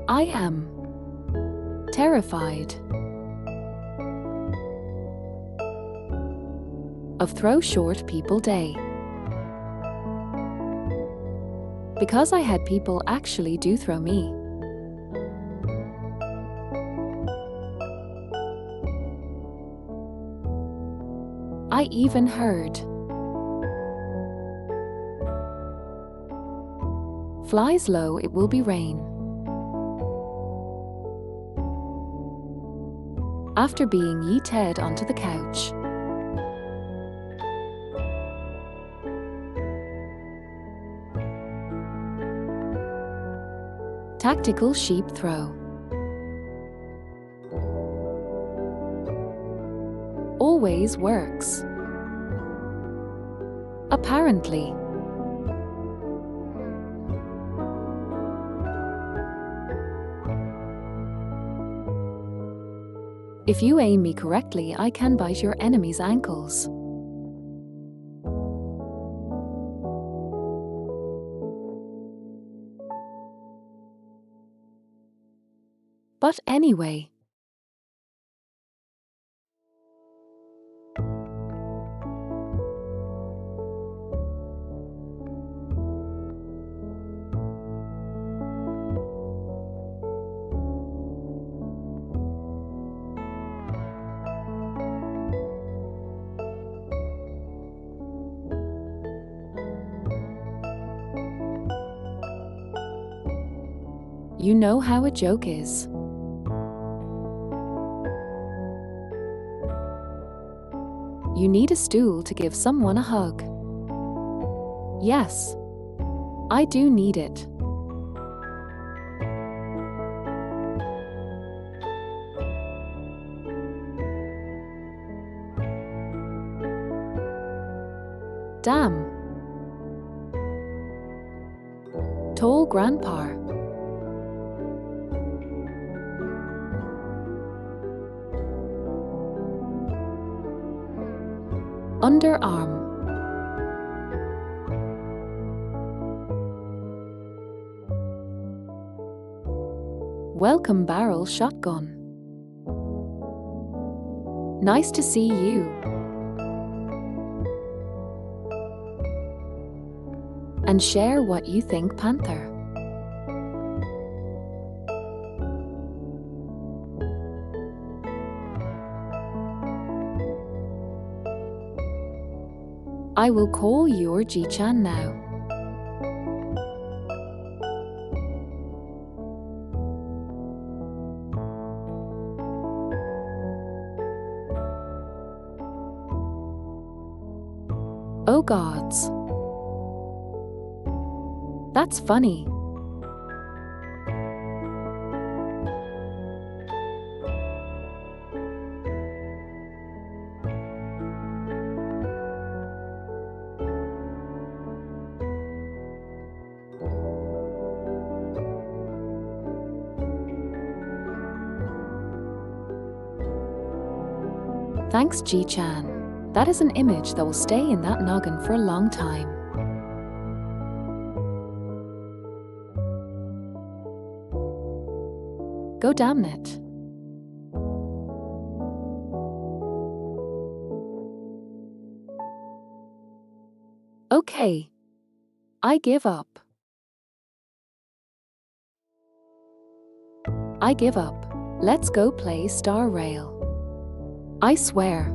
I am terrified of Throw Short People Day. Because I had people actually do throw me. I even heard flies low, it will be rain. After being yeeted onto the couch. Tactical sheep throw. Always works. Apparently. If you aim me correctly, I can bite your enemy's ankles. But anyway. You know how a joke is. You need a stool to give someone a hug. Yes, I do need it. Damn. Tall grandpa. Underarm. Welcome barrel shotgun. Nice to see you. And share what you think, Panther. I will call your Ji-chan now. Oh gods. That's funny. Thanks, Ji-chan. That is an image that will stay in that noggin for a long time. Go damn it. Okay. I give up. I give up. Let's go play Star Rail. I swear.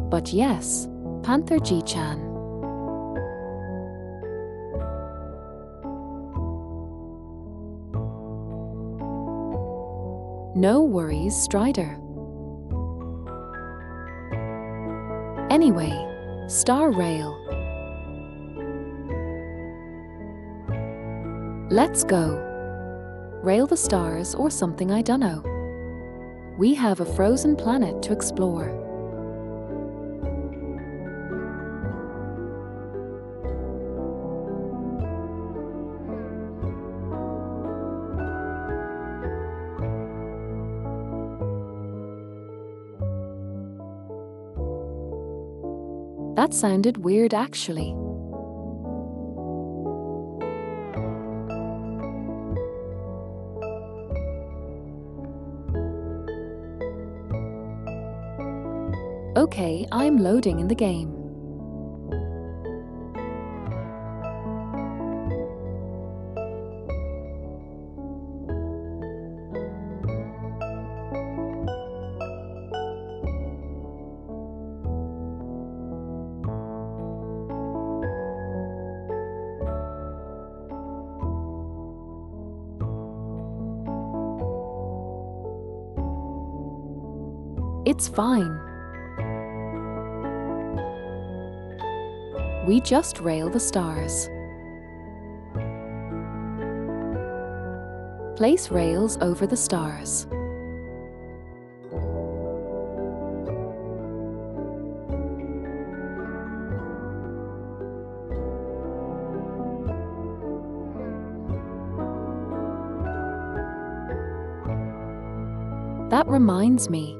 But yes, Panther Ji-chan. No worries, Strider. Anyway, Star Rail. Let's go. Rail the stars or something I dunno. We have a frozen planet to explore. That sounded weird, actually. Okay, I'm loading in the game. It's fine. We just rail the stars. Place rails over the stars. That reminds me.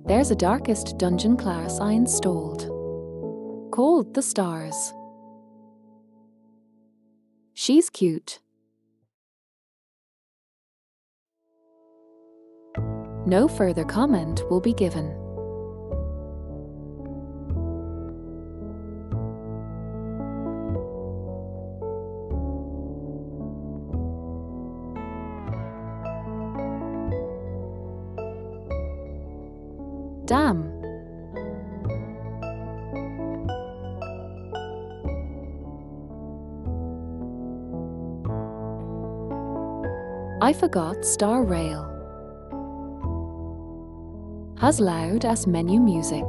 There's a Darkest Dungeon class I installed, called the Stars. She's cute. No further comment will be given. Damn. I forgot Star Rail. Has loud as menu music.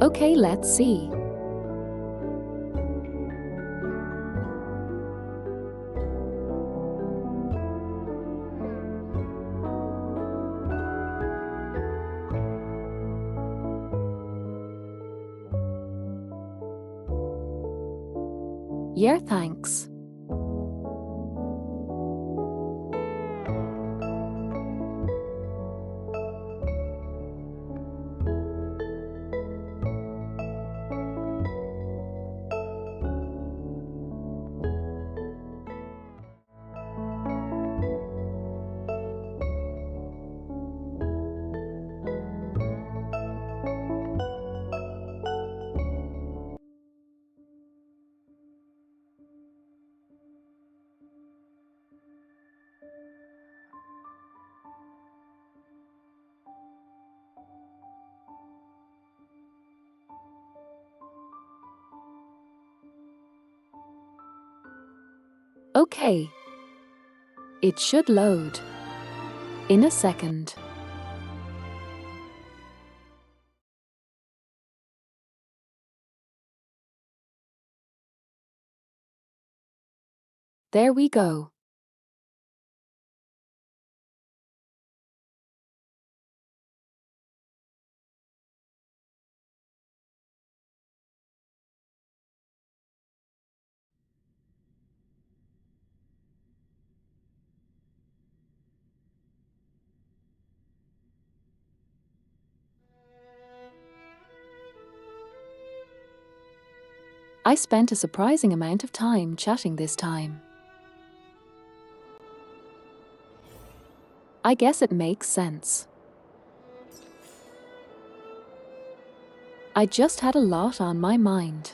Okay, let's see. Yeah, thanks. Okay. It should load in a second. There we go. I spent a surprising amount of time chatting this time. I guess it makes sense. I just had a lot on my mind.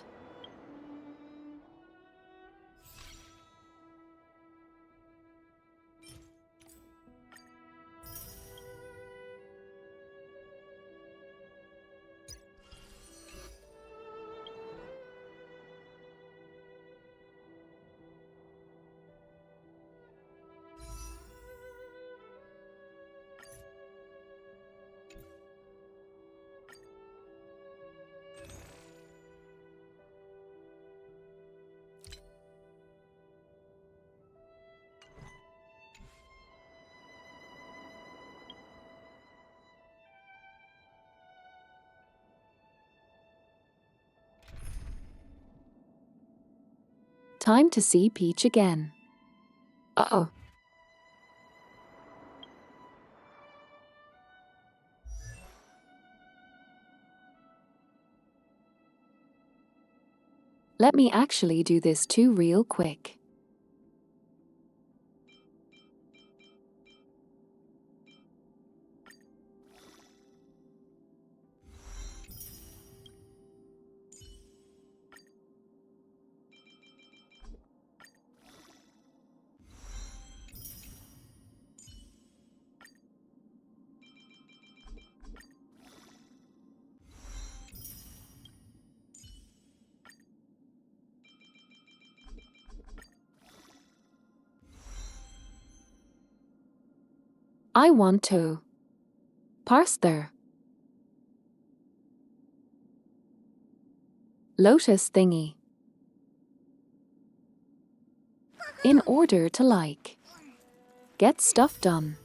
Time to see Peach again. Uh-oh. Let me actually do this too real quick. I want to parse their lotus thingy in order to get stuff done.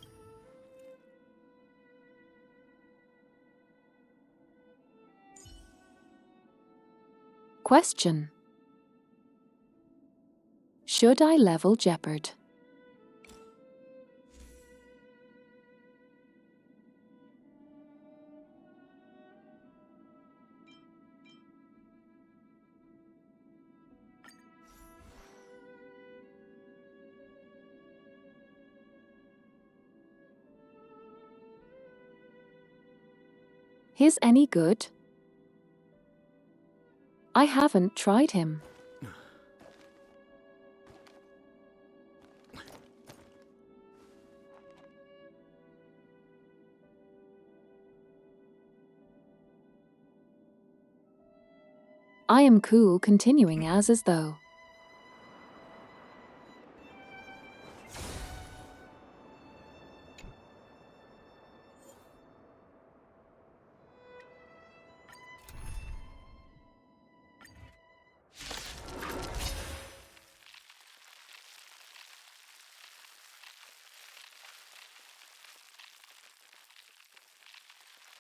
Question. Should I level Jeopard? His any good? I haven't tried him. I am cool, continuing as though.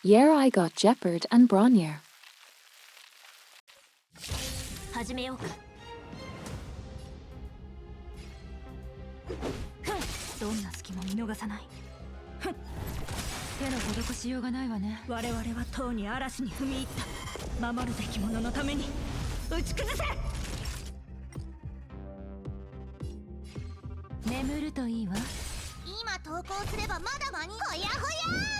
Here I got Jeopard and Bronnier. 始めようか。どんな隙も見逃さない。手の施しようがないわね。我々はとうに嵐に踏み入った。守るべき者のために打ち崩せ。眠るといいわ。今投稿すればまだ間にほやほや。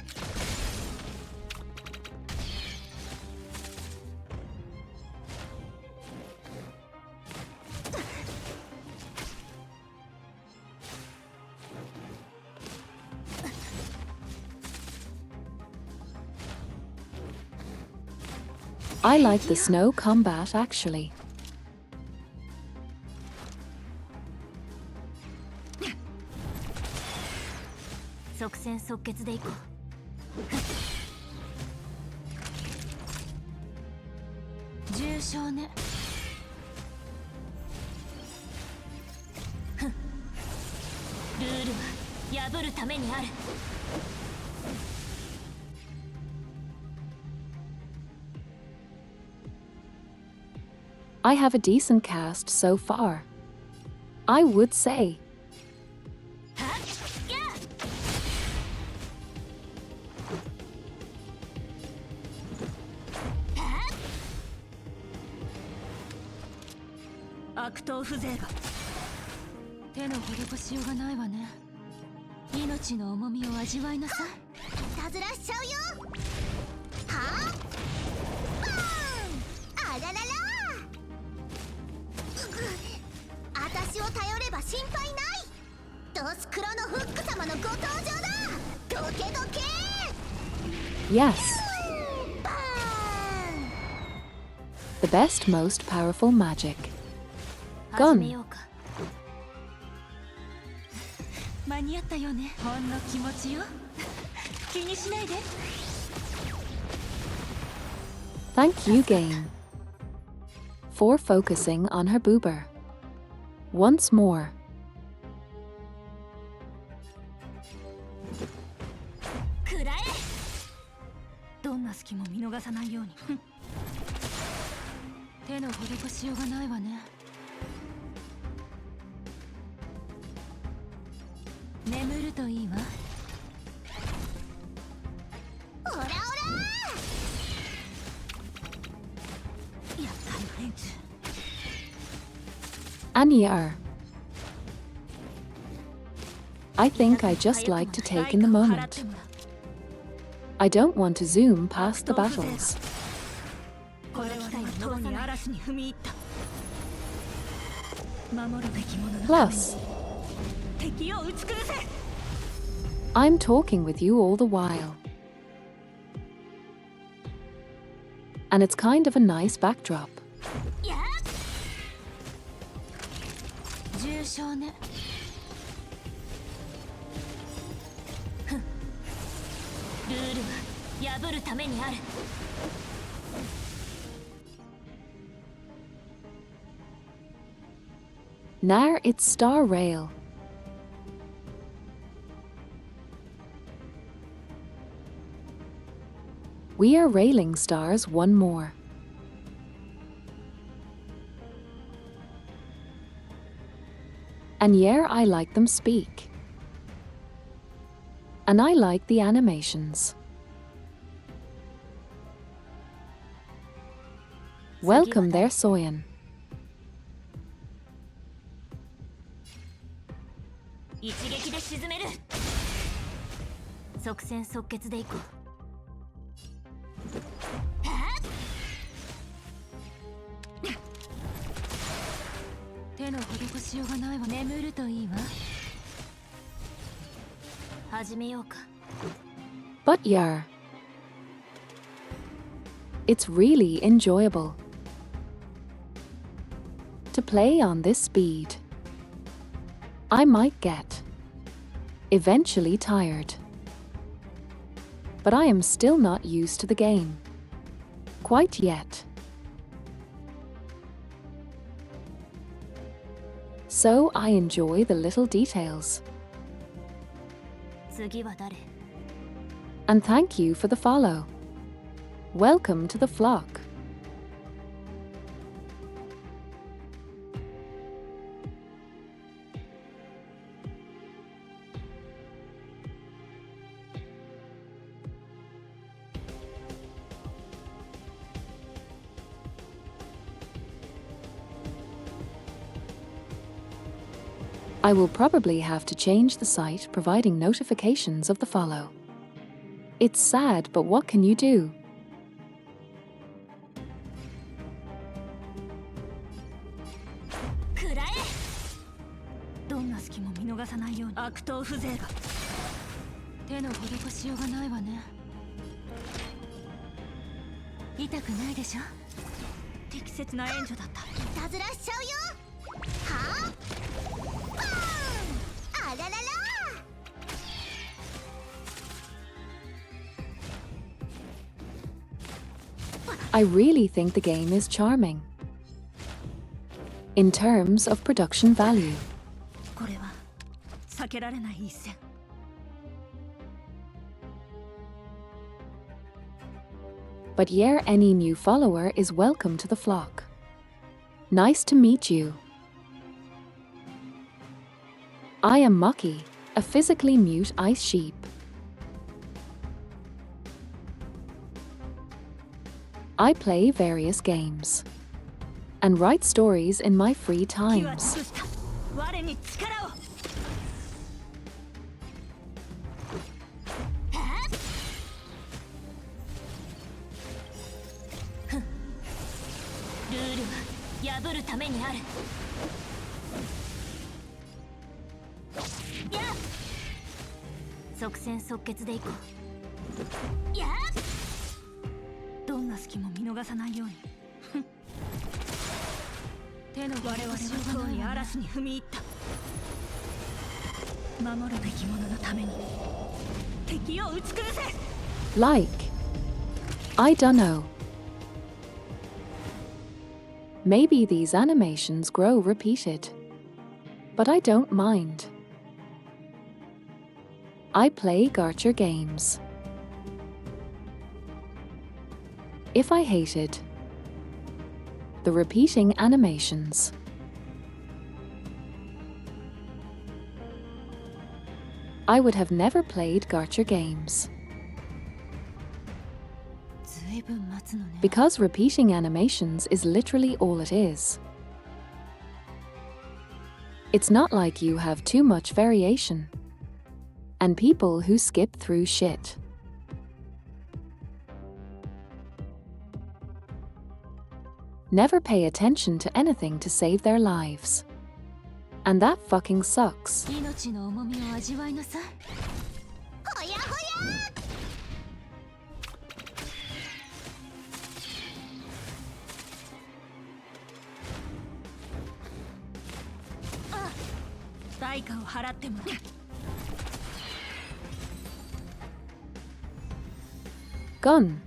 I like the snow combat actually. 即戦即決でいこう。重傷ね。ルールは破るためにある。I have a decent cast so far. I would say. 悪党風情が。手の施しようがないわね。命の重みを味わいなさい。いたずらしちゃうよ。はあ、バーン。あららら。私を頼れば心配ない。ドスクロのフック様のご登場だ。どけどけ。 Yes. バーン。 The best, most powerful magic. 始めようか。間に合ったよね。ほんの気持ちよ。気にしないで。Thank you, game, for focusing on her boober. Once more. くらえ。どんな隙も見逃さないように。手の施しようがないわね。眠るといいわ。オラオラ。厄介な連中。Aniar. I think I just like to take in the moment. I don't want to zoom past the battles. これはとうに嵐に踏み入った。守るべき者のために。 Plus, 敵を打ち崩せ。 I'm talking with you all the while. And it's kind of a nice backdrop. やっ。重傷ね。ふん。ルールは破るためにある。 Nar it's Star Rail. We are railing stars one more. And yeah, I like them speak. And I like the animations. Welcome there, Soyan. 一撃で沈める。即戦即決でいこう。手の施しようがないわ。眠るといいわ。始めようか。 But yeah, it's really enjoyable. play on this speed, I might get eventually tired. But I am still not used to the game quite yet. So I enjoy the little details. 次は誰？ And thank you for the follow. Welcome to the flock. I will probably have to change the site providing notifications of the follow. It's sad, but what can you do? 食らえ！どんな隙も見逃さないように悪党風情が。手の施しようがないわね。痛くないでしょ？適切な援助だった。いたずらしちゃうよ。はあ？バーン！あららら。I really think the game is charming. In terms of production value. これは避けられない一戦。But yeah, any new follower is welcome to the flock. Nice to meet you. I am Maki, a physically mute ice sheep. I play various games and write stories in my free 気は尽 times. くした。我に力を。ルールは破るためにある。やっ！即戦即決でいこう。やっ！どんな隙も見逃さないように。手の我々は塔に嵐に踏み入った。守るべき者のために敵を打ち崩せ。 Like, I dunno. Maybe these animations grow repeated, but I don't mind. I play gacha games. If I hated the repeating animations, I would have never played gacha games. ずいぶん待つのね。 Because repeating animations is literally all it is. It's not like you have too much variation. And people who skip through shit. Never pay attention to anything to save their lives. And that fucking sucks. 命の重みを味わいなさい。ほやほや。代価を払っても。 Gun.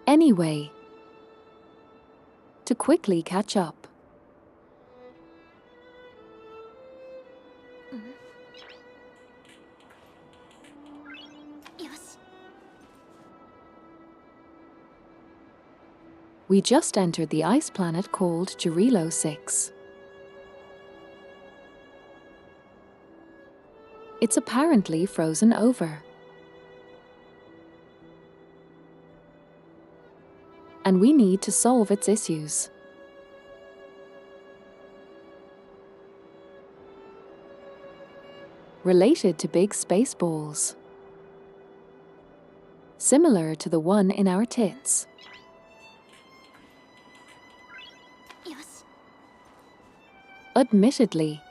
Anyway, to quickly catch up. We just entered the ice planet called Jirilo 6. It's apparently frozen over. And we need to solve its issues. Related to big space balls. similar to the one in our tits. よし Admittedly.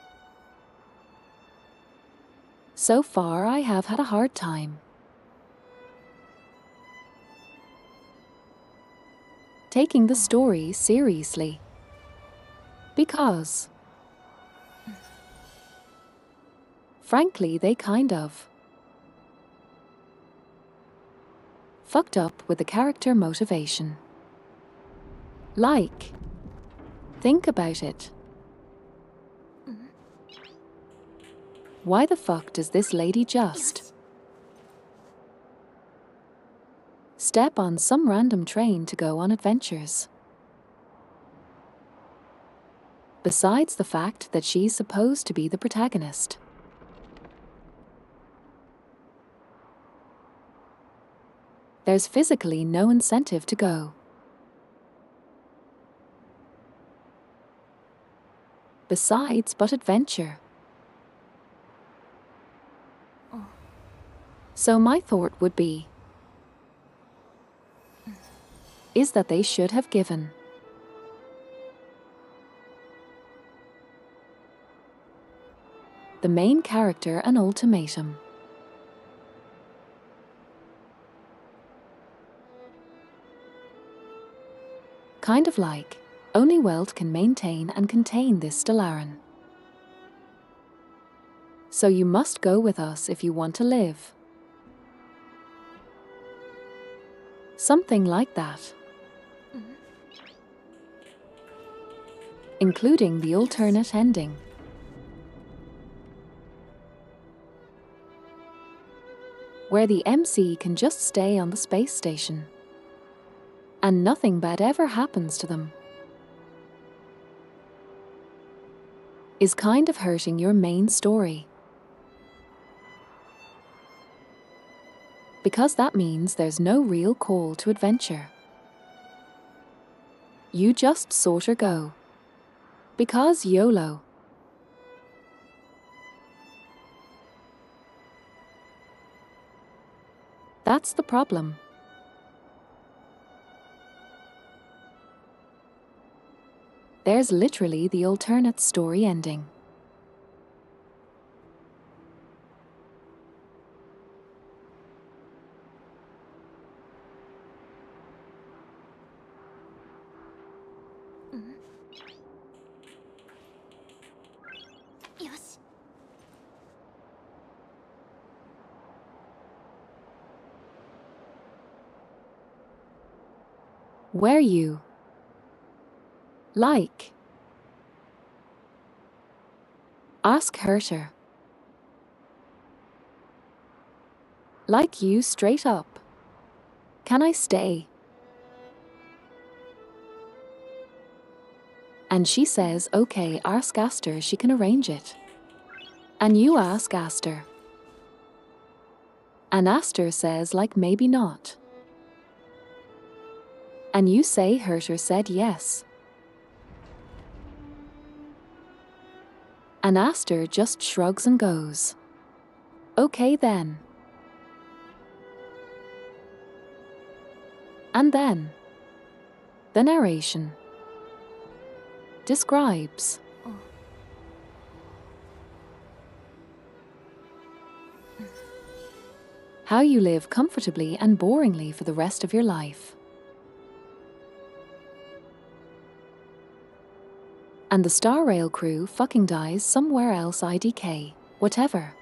So far, I have had a hard time. Taking the story seriously. Because, frankly, they kind of fucked up with the character motivation. Like, think about it. Why the fuck does this lady just step on some random train to go on adventures? Besides the fact that she's supposed to be the protagonist. There's physically no incentive to go. Besides but adventure. So my thought would be, is that they should have given the main character an ultimatum. Kind of like, only Welt can maintain and contain this Stellarin. So you must go with us if you want to live. Something like that. Including the alternate ending. Where the MC can just stay on the space station. And nothing bad ever happens to them. Is kind of hurting your main story. Because that means there's no real call to adventure. You just sorta go. Because YOLO. That's the problem. There's literally the alternate story ending. Where you like. Ask Herter. Like you straight up. Can I stay? And she says, okay, ask Aster, she can arrange it. And you ask Aster. And Aster says, like, maybe not. And you say Herter said yes. And Aster just shrugs and goes, okay then. And then, the narration describes how you live comfortably and boringly for the rest of your life. And the Star Rail crew fucking dies somewhere else IDK, whatever.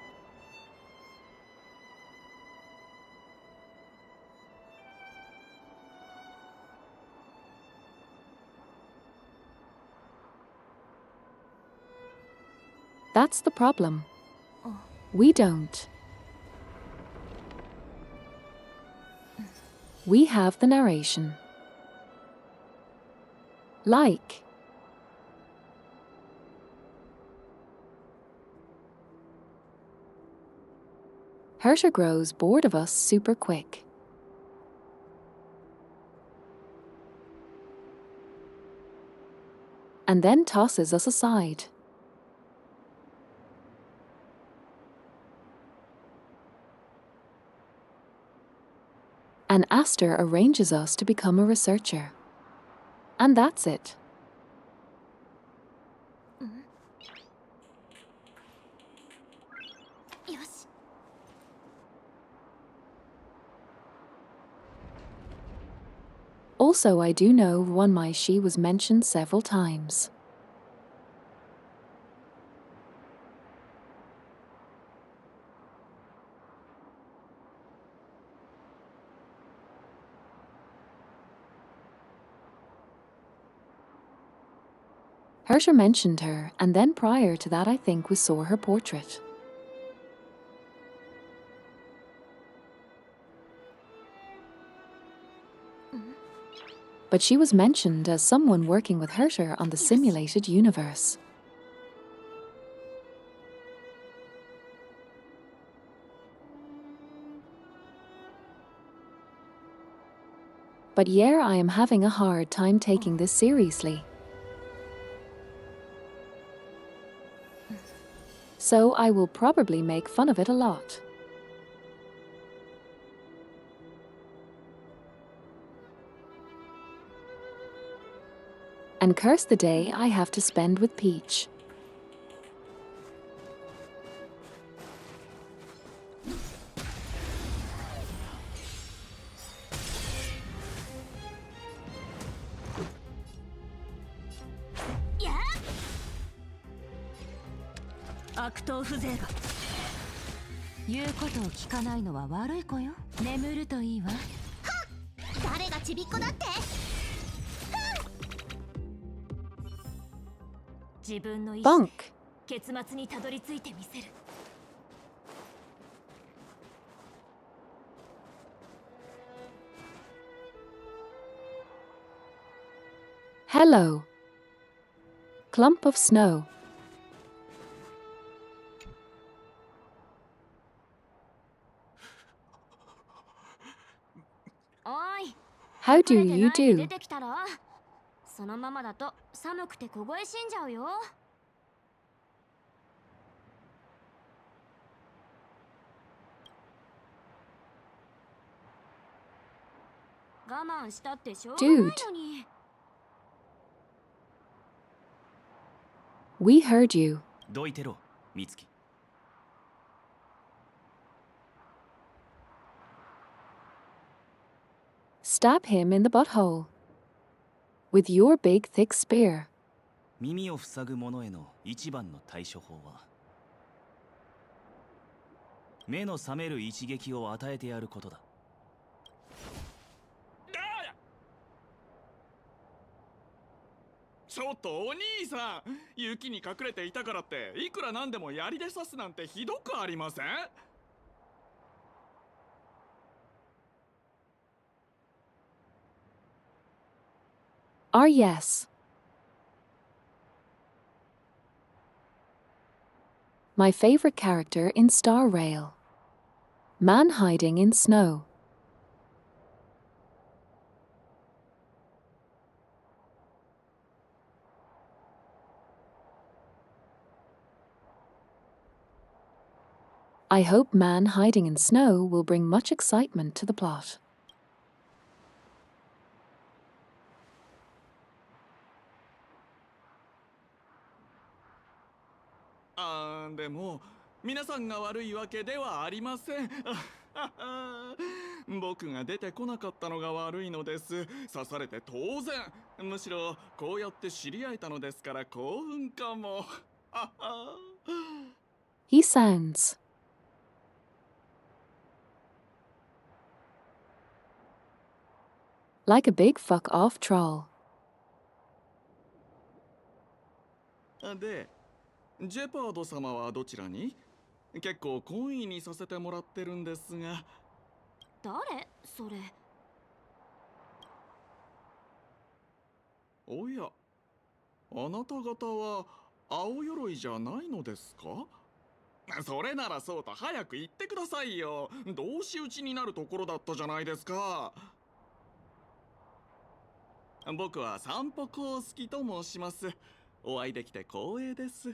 That's the problem. We don't. We have the narration. Like. Herter grows bored of us super quick. And then tosses us aside. and Aster arranges us to become a researcher. And that's it. Also, I do know one my she was mentioned several times. Hersher mentioned her, and then prior to that I think we saw her portrait. But she was mentioned as someone working with Hersher on the simulated universe. But yeah, I am having a hard time taking this seriously. So I will probably make fun of it a lot. And curse the day I have to spend with Peach. Yeah. 悪党風情が言うことを聞かないのは悪い子よ。眠るといいわ。誰がちびっこだって。自分の意志 Bunk. で結末にたどり着いてみせる。Hello. Clump of snow. おい。 How do 隠れて you ないで do? 出てきたらそのままだと寒くて凍え死んじゃうよ。我慢したってしょうがないのに。We heard you. どいてろ、美月。Stab him in the butthole. With your big thick spear. 耳を塞ぐ者への一番の対処法は、目の覚める一撃を与えてやることだ。ちょっとお兄さん、雪に隠れていたからっていくらなんでも槍で刺すなんてひどくありませんYes. My favorite character in Star Rail. Man hiding in snow. I hope man hiding in snow will bring much excitement to the plot.あーでも皆さんが悪いわけではありません。僕が出てこなかったのが悪いのです。刺されて当然。むしろこうやって知り合えたのですから興奮かも。He sounds like a big fuck off troll. で、ジェパード様はどちらに？結構懇意にさせてもらってるんですが。誰それ？おや、あなた方は青鎧じゃないのですか？それならそうと早く言ってくださいよ。同士討ちになるところだったじゃないですか。僕は散歩公介と申します。お会いできて光栄です。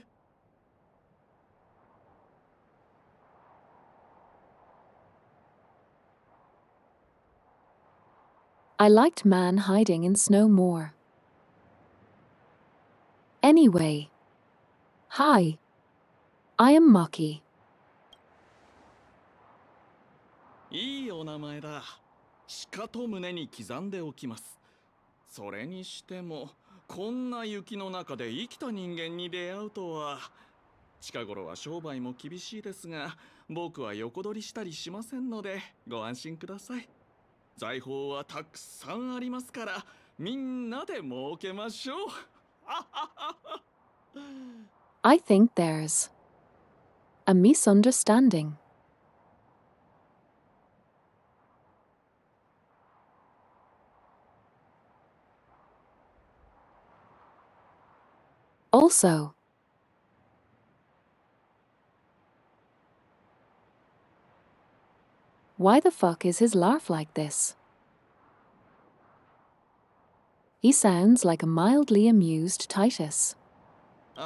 I liked man hiding in snow more. Anyway. Hi. I am Maki. いいお名前だ。しかと胸に刻んでおきます。それにしても、こんな雪の中で生きた人間に出会うとは。近頃は商売も厳しいですが、僕は横取りしたりしませんので、ご安心ください。財宝はたくさんありますから、みんなで儲けましょう。I think there's a misunderstanding. Also. Why the fuck is his laugh like this? He sounds like a mildly amused Titus.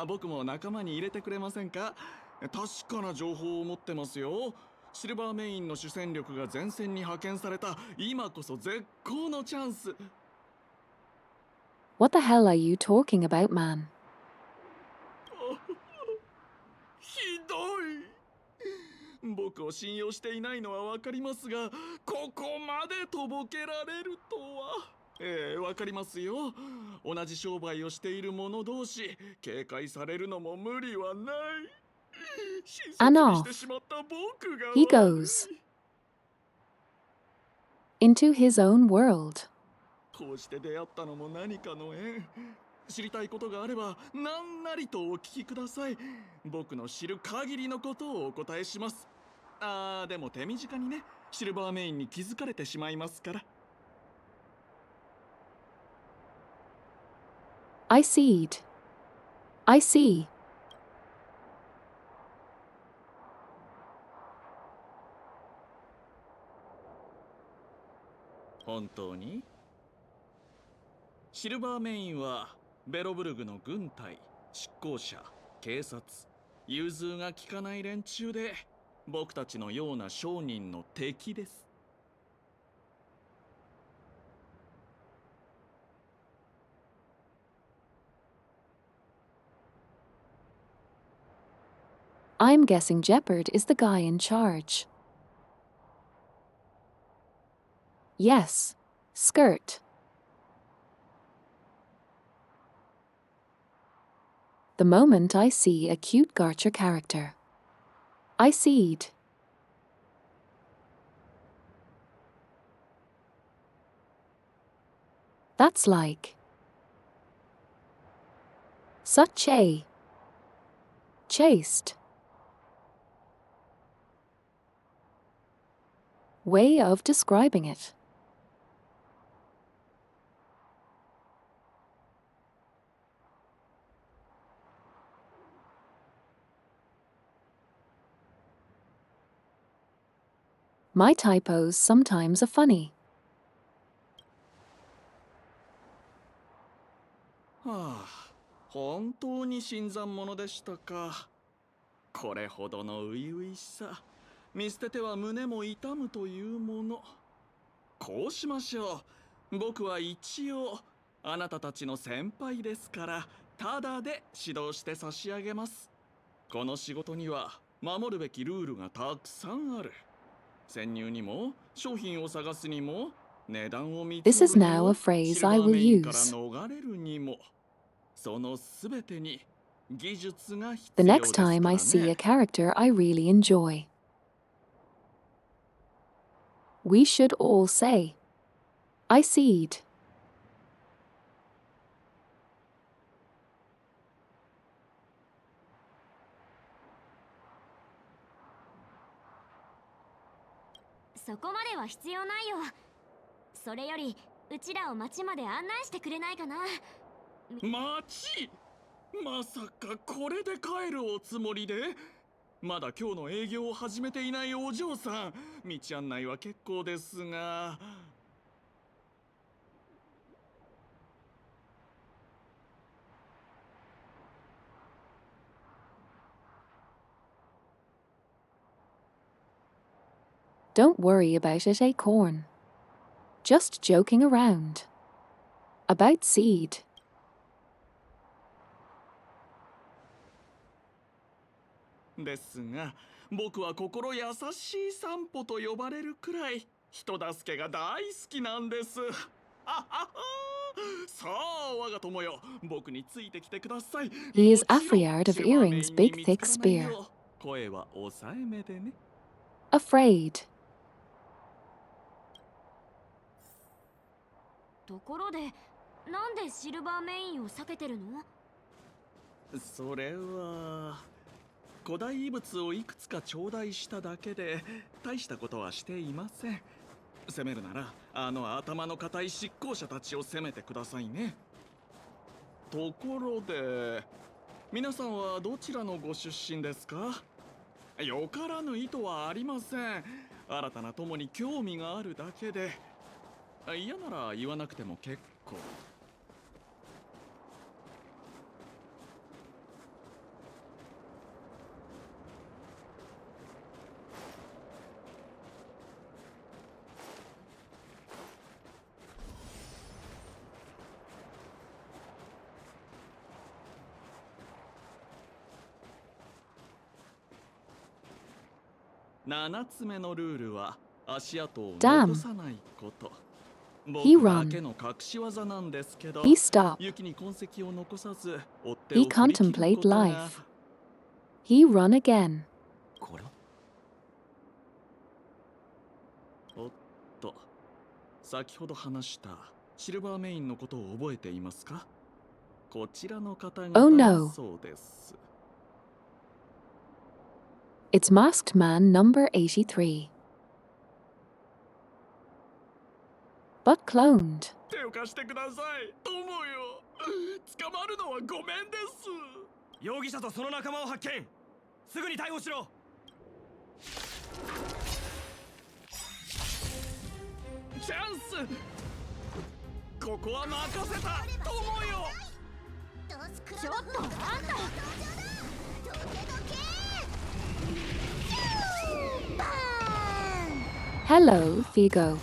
僕も仲間に入れてくれませんか？確かな情報を持ってますよ。シルバーメインの主戦力が前線に派遣された今こそ絶好のチャンス。What the hell are you talking about, man? ひどい。僕を信用していないのはわかりますが、ここまでとぼけられるとは。わかりますよ。同じ商売をしている者同士、警戒されるのも無理はない。And off he goes into his own world. こうして出会ったのも何かの縁。知りたいことがあれば何なりとお聞きください。僕の知る限りのことをお答えします。でも手短にね、シルバーメインに気づかれてしまいますから。I see. 本当に？シルバーメインはベロブルグの軍隊、執行者、警察、融通が利かない連中で、僕たちのような商人の敵です。I'm guessing Jeopard is the guy in charge. Yes, skirt. The moment I see a cute Garcher character, I cede. That's like such a chaste way of describing it. My typos sometimes are funny. 本当に新参者でしたか。これほどの初々しさ、見捨てては胸も痛むというもの。こうしましょう。僕は一応あなたたちの先輩ですから、ただで指導して差し上げます。この仕事には守るべきルールがたくさんある。潜入にも商品を探すにも値段を見つけるにも、 This is now a phrase I will use. 逃れるにも、そのすべてに技術が必 The 要です next からね。 time I see a character I really enjoy, we should all say, I cede.「そこまでは必要ないよ。それよりうちらを町まで案内してくれないかな。」町？まさかこれで帰るおつもりで？まだ今日の営業を始めていないお嬢さん、道案内は結構ですが。Don't worry about it, Acorn. Just joking around. About Seed. ですが、僕は心優しい散歩と呼ばれるくらい人助けが大好きなんです。あはは。さあ、我が友よ、僕についてきてください。 He is もちろん Afriard of シルバーメイン Earring's に big 見 thick つからない spear. よう声は抑えめでね。 Afraid. ところで、なんでシルバーメインを避けてるの？それは古代遺物をいくつか頂戴しただけで大したことはしていません。攻めるならあの頭の固い執行者たちを攻めてくださいね。ところで皆さんはどちらのご出身ですか？よからぬ意図はありません。新たな友に興味があるだけで。嫌なら言わなくても結構。7つ目のルールは足跡を残さないこと。僕だけの隠し技なんですけど、 He stopped. 雪に痕跡を残さず追って He を振り切る contemplate ことが。 life. He run again. これはおっと、先ほど話したシルバーメインのことを覚えていますか？こちらの方 Oh 々 no. だそうです。 It's Masked Man number 83. But cloned. 手を貸してください、友よ。捕まるのはごめんです。容疑者とその仲間を発見。すぐに逮捕しろ。チャンス。ここは任せた、友よ。ドスクちょっとあんた。どけどけ。バーン。 Hello, Figo.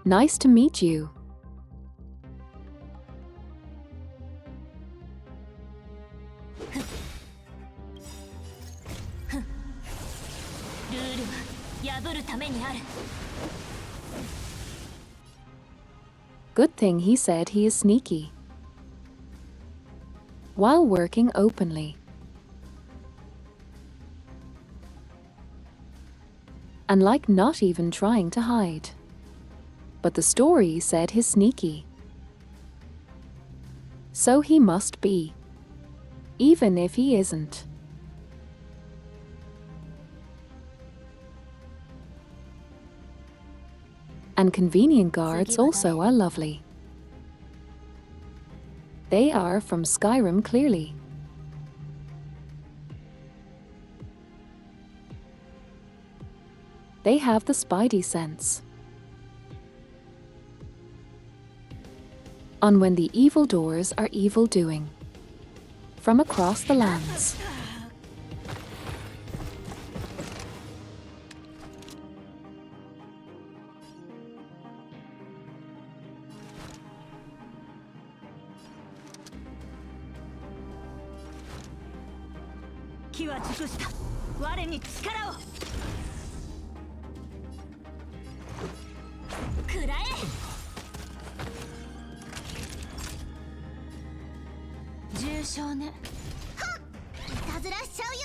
Nice to meet you. ルールは破るためにある。Good thing he said he is sneaky. While working openly. And like not even trying to hide. But the story said he's sneaky. So he must be. Even if he isn't. And convenient guards also are lovely. They are from Skyrim clearly. They have the spidey sense. On when the evil doers are evil doing. From across the lands. Shone. いたずらしちゃうよ。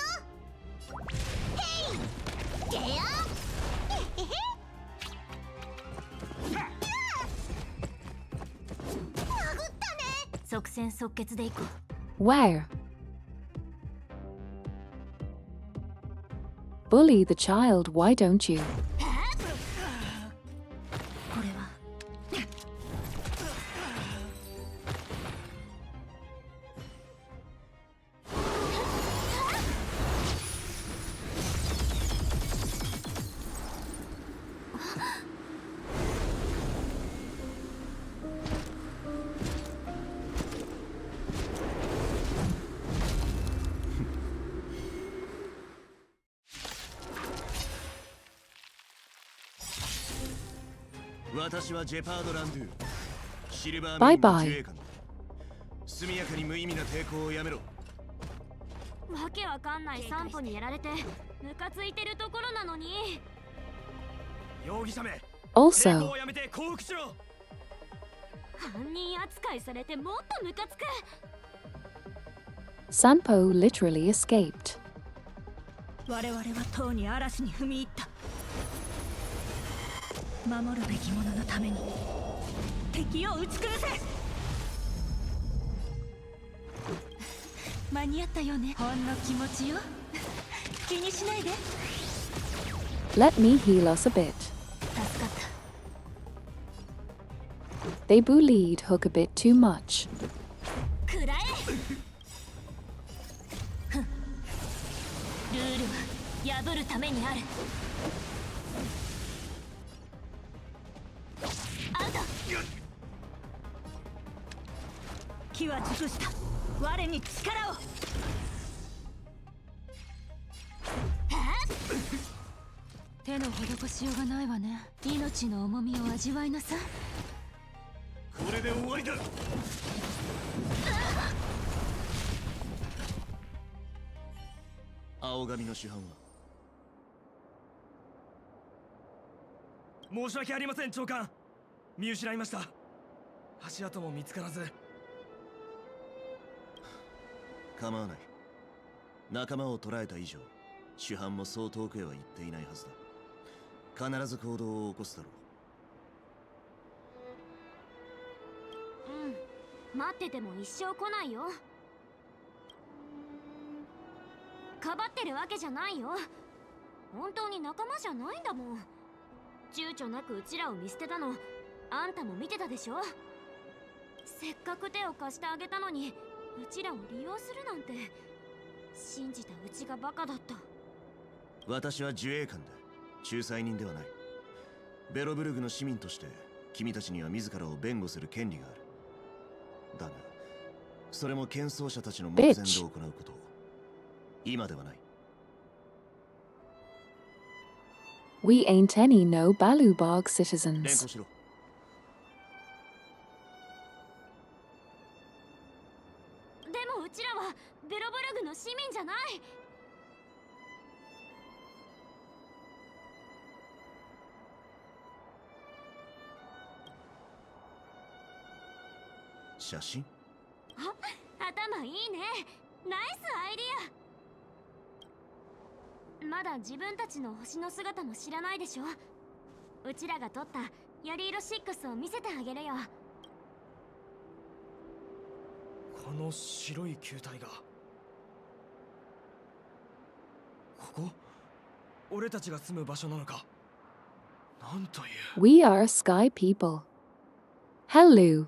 ヘイゲアへへへ。殴ったね。即戦即決でいこう。 Where? Bully the child, why don't you? これは私はジェパード・ランドゥシルバーバイメインのバイ自衛官だ。速やかに無意味な抵抗をやめろ。わけわかんない散歩にやられてムカついてるところなのに。容疑者め Also, をやめて降伏しろ。犯人扱いされてもっとムカつく。 Sanpo literally escaped. 我々はとうに嵐に踏み入った。守るべき者のために敵を打ち崩せ。間に合ったよね。ほんの気持ちよ。気にしないで。 Let me heal us a bit. 助かった。 They bullied Hook a bit too much. くらえ。ふん。ルールは破るためにある。アウト。機は熟した。我に力を。手の施しようがないわね。命の重みを味わいなさい。これで終わりだ。青髪の主犯は申し訳ありません長官。見失いました。足跡も見つからず。構わない。仲間を捕らえた以上主犯もそう遠くへは行っていないはずだ。必ず行動を起こすだろうん、待ってても一生来ないよ。かばってるわけじゃないよ。本当に仲間じゃないんだもん。躊躇なくうちらを見捨てたのあんたも見てたでしょ。せっかく手を貸してあげたのにうちらを利用するなんて。信じたうちがバカだった。う。私は自衛官だ。仲裁人ではない。ベロブルグの市民として君たちには自らを弁護する権利がある。だがそれも喧騒者たちの目前で行うこと。今ではない。 We ain't any no Balubog 連 citizens. 行しろ。でもうちらはベロブルグの市民じゃない。写真？頭いいね。ナイスアイディア。まだ自分たちの星の姿も知らないでしょ。うちらが撮ったヤリ色6を見せてあげるよ。この白い球体がここ俺たちが住む場所なのか。なんという。 We are sky people. Hello.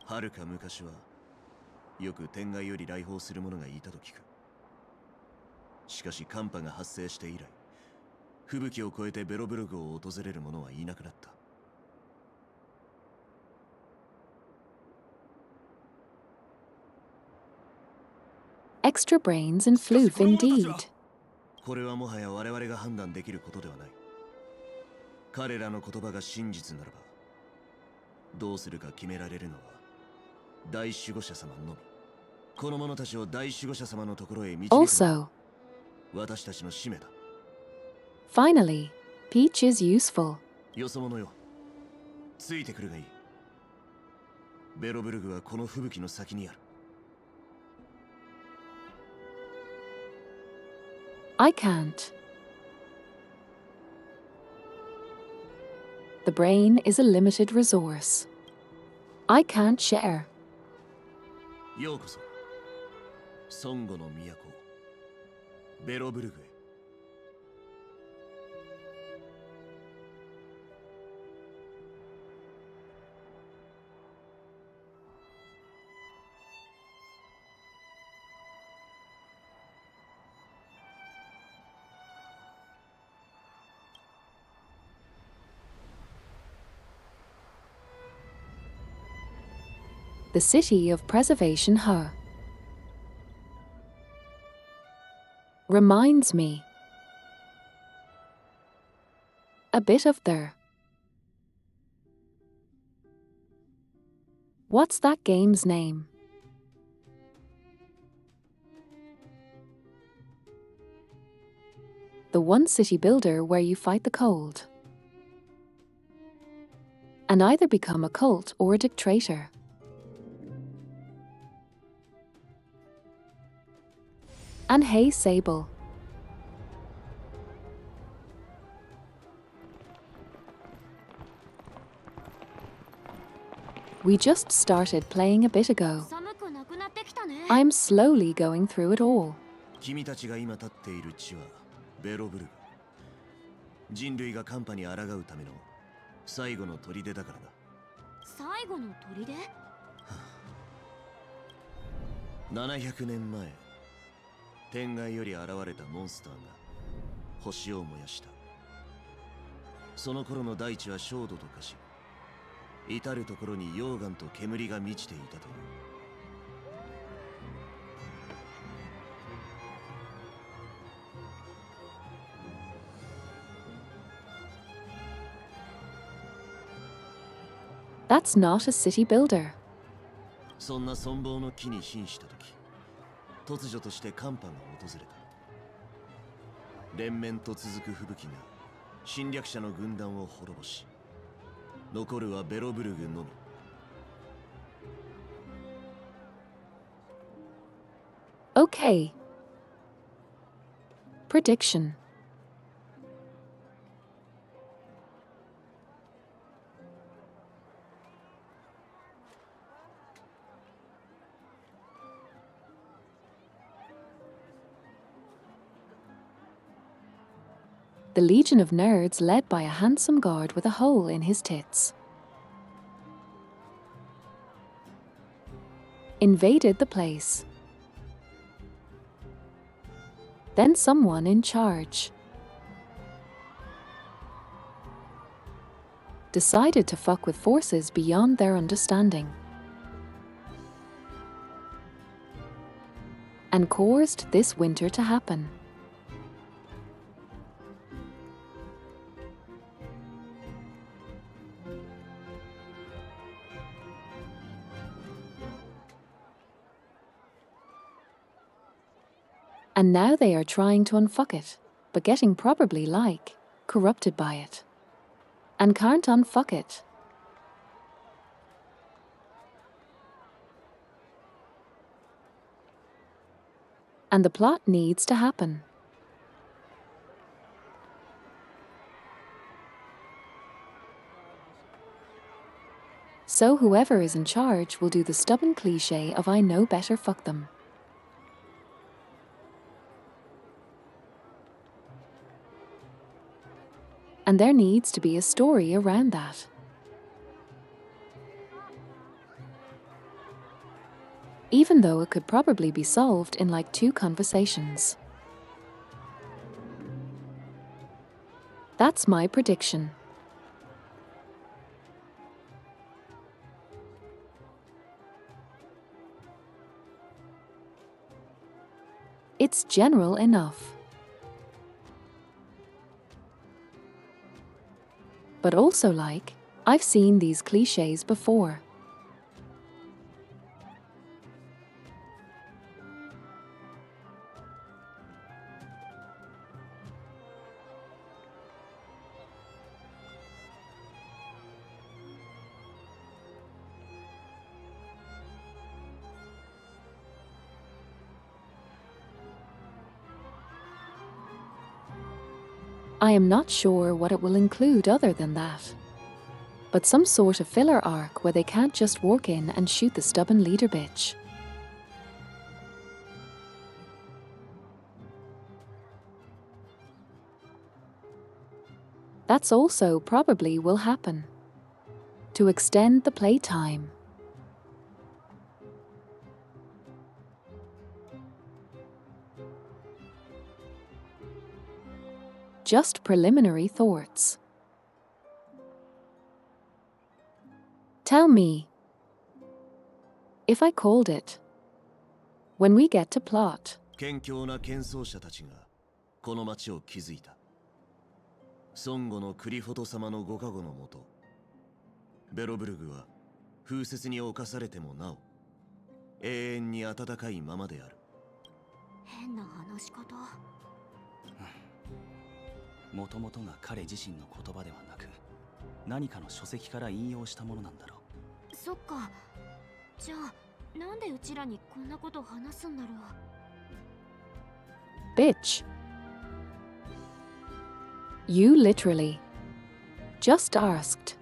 はるか昔はよく天外より来訪する者がいたと聞く。しかし寒波が発生して以来、吹雪を越えてベロブルグを訪れる者はいなくなった。Extra brains and floof indeed. これはもはや我々が判断できることではない。彼らの言葉が真実ならば、どうするか決められるのは大守護者様のみ。この者たちを大守護者様のところへ導くのが Also, 私たちの使命だ。 finally, Peach is useful. よそ者よ、ついてくるがいい。ベロブルグはこの吹雪の先にある。 I can't. The brain is a limited resource. I can't share. ようこそソンゴの都ベロブルグへ。 The city of Preservation Her. Reminds me a bit of their What's that game's name? The one city builder where you fight the cold and either become a cult or a dictator. And hey, Sable. We just started playing a bit ago. 寒くなくなってきたね。 I'm slowly going through it all. 君たちが今立っている地はベロブルグ。人類が寒波に抗うための最後の砦だからだ。最後の砦？ 700年前、天外より現れたモンスターが星を燃やした。その頃の大地は焦土と化し、至る所に溶岩と煙が満ちていたという。That's not a city builder. そんな存亡の木に瀕した時、突如として寒波が訪れた。連綿と続く吹雪が侵略者の軍団を滅ぼし、残るはベロブルグのみ。Okay. Prediction. The Legion of Nerds led by a handsome guard with a hole in his tits invaded the place. Then someone in charge decided to fuck with forces beyond their understanding and caused this winter to happen. And now they are trying to unfuck it, but getting probably corrupted by it. And can't unfuck it. And the plot needs to happen. So whoever is in charge will do the stubborn cliche of I know better, fuck them. And there needs to be a story around that. Even though it could probably be solved in like 2 conversations. That's my prediction. It's general enough. But also I've seen these cliches before. I am not sure what it will include other than that. But some sort of filler arc where they can't just walk in and shoot the stubborn leader bitch. That's also probably will happen. To extend the playtime. Just preliminary thoughts. Tell me if I called it when we get to plot. 堅強な剣奏者たちがこの町を築いた。孫悟のクリフォト様のご加護のもと、ベロブルグは風雪に侵されてもなお永遠に暖かいままである。変な話し方。もともとが彼自身の言葉ではなく、何かの書籍から引用したものなんだろう。そっか。じゃあなんでうちらにこんなこと話すんだろう。 Bitch. You literally just asked.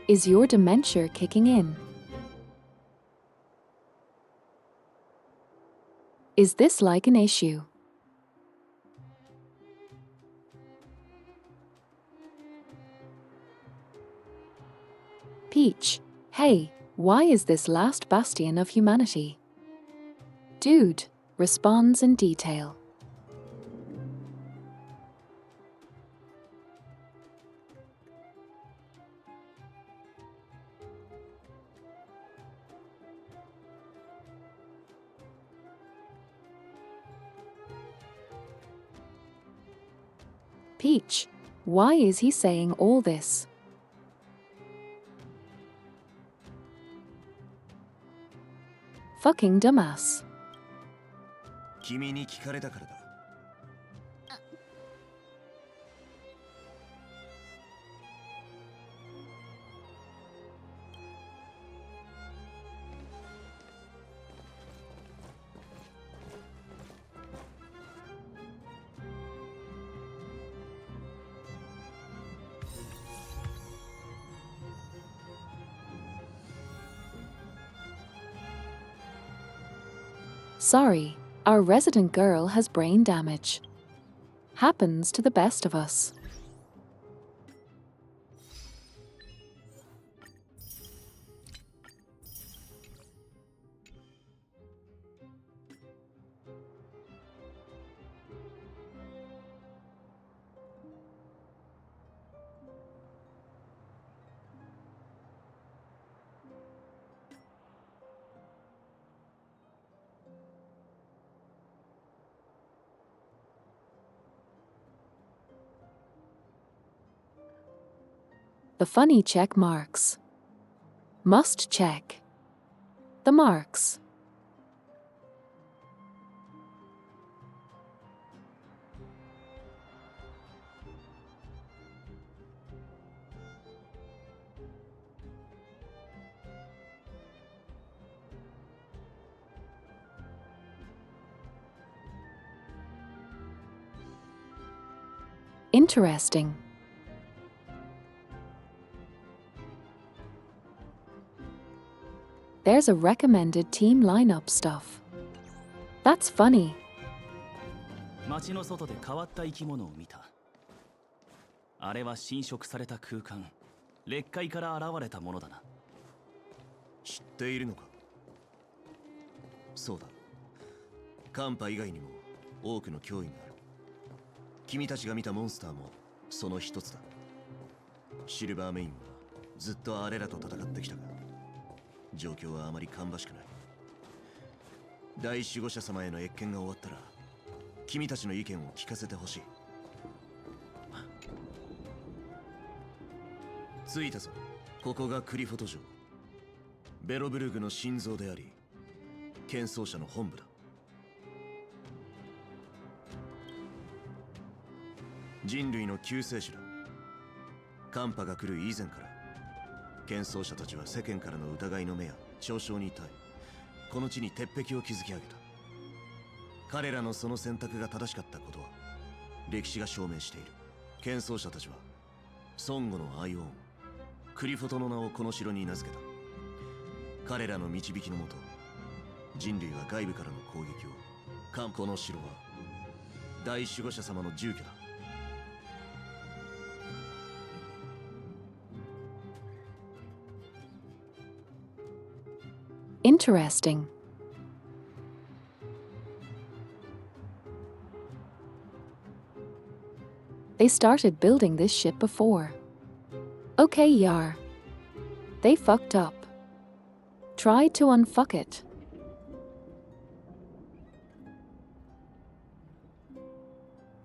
Is your dementia kicking in? Is this like an issue? Peach, hey, why is this last bastion of humanity? Dude responds in detail. Peach, why is he saying all this? Fucking dumbass. 君に聞かれたからだ。Sorry, our resident girl has brain damage. Happens to the best of us. The funny check marks. Must check. The marks. Interesting. There's a recommended team lineup stuff. That's funny. 街の外で変わった生き物を見た。あれは侵食された空間、裂界から現れたものだな。知っているのか？そうだ。寒波以外にも多くの脅威がある。君たちが見たモンスターもその一つだ。シルバーメインはずっとあれらと戦ってきたが、状況はあまり芳しくない。大守護者様への謁見が終わったら、君たちの意見を聞かせてほしい。着いたぞ。ここがクリフォト城。ベロブルグの心臓であり、剣奏者の本部だ。人類の救世主だ。寒波が来る以前から剣奏者たちは世間からの疑いの目や嘲笑に耐え、この地に鉄壁を築き上げた。彼らのその選択が正しかったことは歴史が証明している。剣奏者たちは孫悟のアイオン、クリフォトの名をこの城に名付けた。彼らの導きのもと、人類は外部からの攻撃を。この城は大守護者様の住居だ。Interesting. They started building this ship before. Okay, Yar. They fucked up. Try to unfuck it.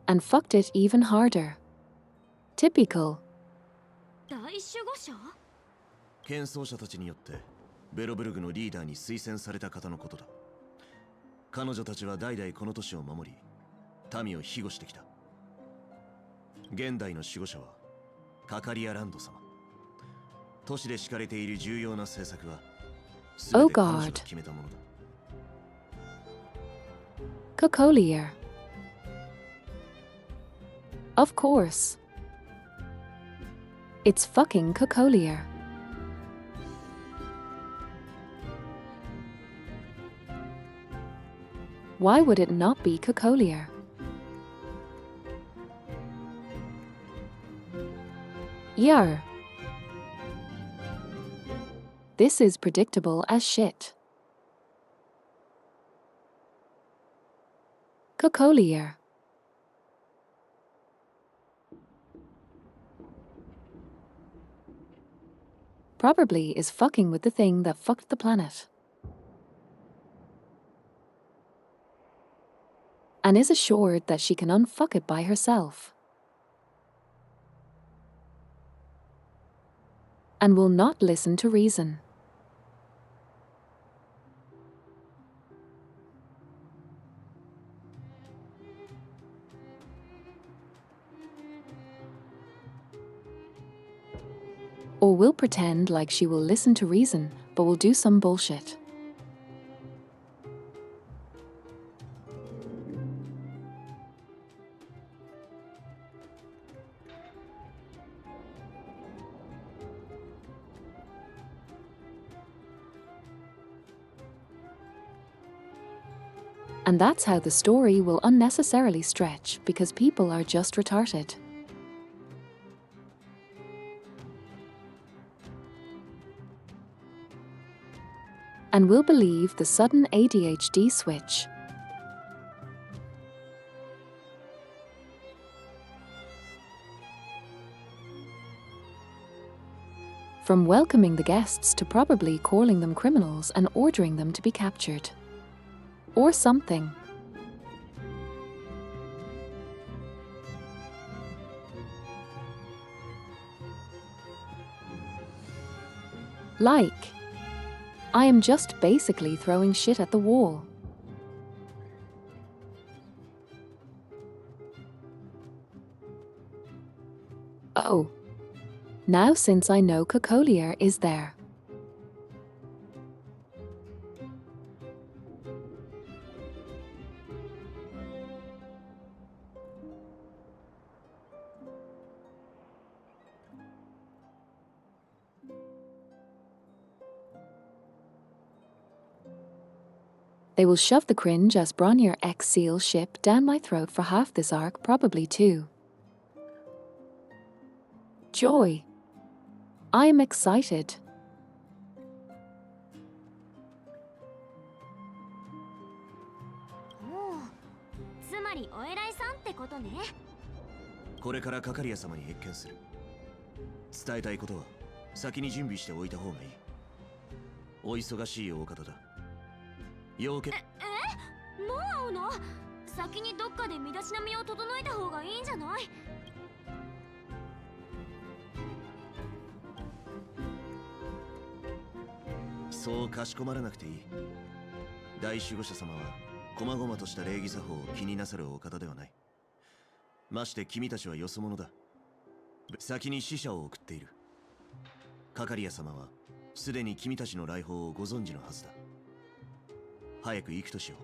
and fucked it even harder. Typical. 大守護者？剣装者たちによってベロブルグのリーダーに推薦された方のことだ。彼女たちは代々この都市を守り、民を庇護してきた。現代の守護者はカカリアランド様。都市で敷かれている重要な政策は全て彼女が決めたものだ。Cocolier. Of course. It's fucking Cocolier. Why would it not be Cocolier? Yar. This is predictable as shit. Cocolier. Probably is fucking with the thing that fucked the planet. And is assured that she can unfuck it by herself. And will not listen to reason. Or will pretend like she will listen to reason, but will do some bullshit. And that's how the story will unnecessarily stretch because people are just retarded. And will believe the sudden ADHD switch. From welcoming the guests to probably calling them criminals and ordering them to be captured. Or something. Like, I am just basically throwing shit at the wall. Oh. Now since I know Cocolier is there. They will shove the cringe as Bronir X-Seal ship down my throat for half this arc, probably too. Joy. I am excited. Oh, つまりお偉いさんってことね。これからカカリア様に謁見する。伝えたいことは先に準備しておいた方がいい。お忙しいお方だ。要件。もう会うの？先にどっかで身だしなみを整えた方がいいんじゃない？そうかしこまらなくていい。大守護者様は細々とした礼儀作法を気になさるお方ではない。まして君たちはよそ者だ。先に使者を送っている。カカリア様はすでに君たちの来訪をご存知のはずだ。早く行くとしよう。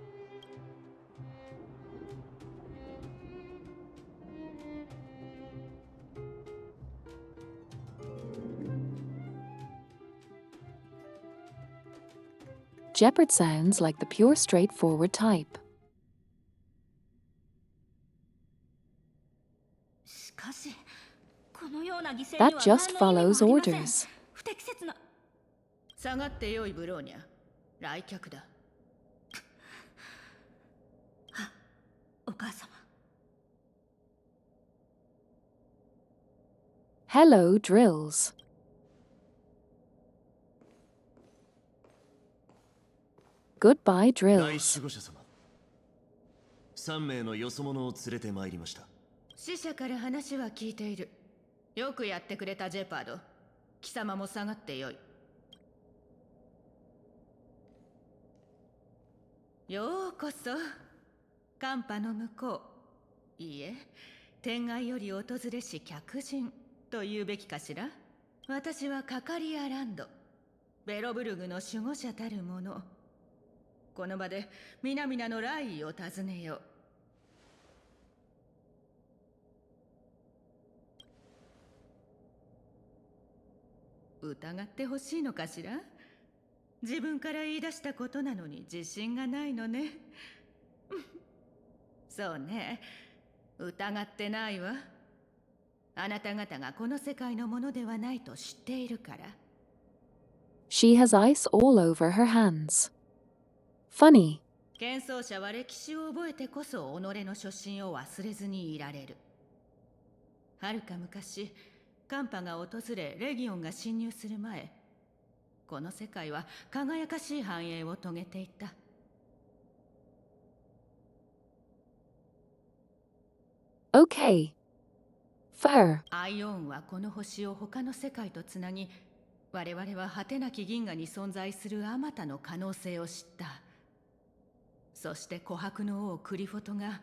Jeopard sounds like the pure straightforward type. That just follows orders. 下がってよいブローニャ。来客だ。お母様。Hello, Drills. Goodbye, 大 Drills. 守護者様。3名のよそ者を連れてまいりました。死者から話は聞いている。よくやってくれたジェパード。貴様も下がってよい。ようこそ。寒波の向こう。いいえ、天外より訪れし客人と言うべきかしら。私はカカリアランド、ベロブルグの守護者たる者。この場で皆々の来意を尋ねよう。疑ってほしいのかしら。自分から言い出したことなのに自信がないのね。そうね、疑ってないわ。あなた方がこの世界のものではないと知っているから。She has ice all over her hands. Funny. 剣奏者は歴史を覚えてこそ己の初心を忘れずにいられる。はるか昔、寒波が訪れレギオンが侵入する前、この世界は輝かしい繁栄を遂げていた。Okay. Fair. アイオーンはこの星を他の世界とつなぎ、我々は果てなき銀河に存在するあまたの可能性を知った。そして琥珀の王クリフォトが、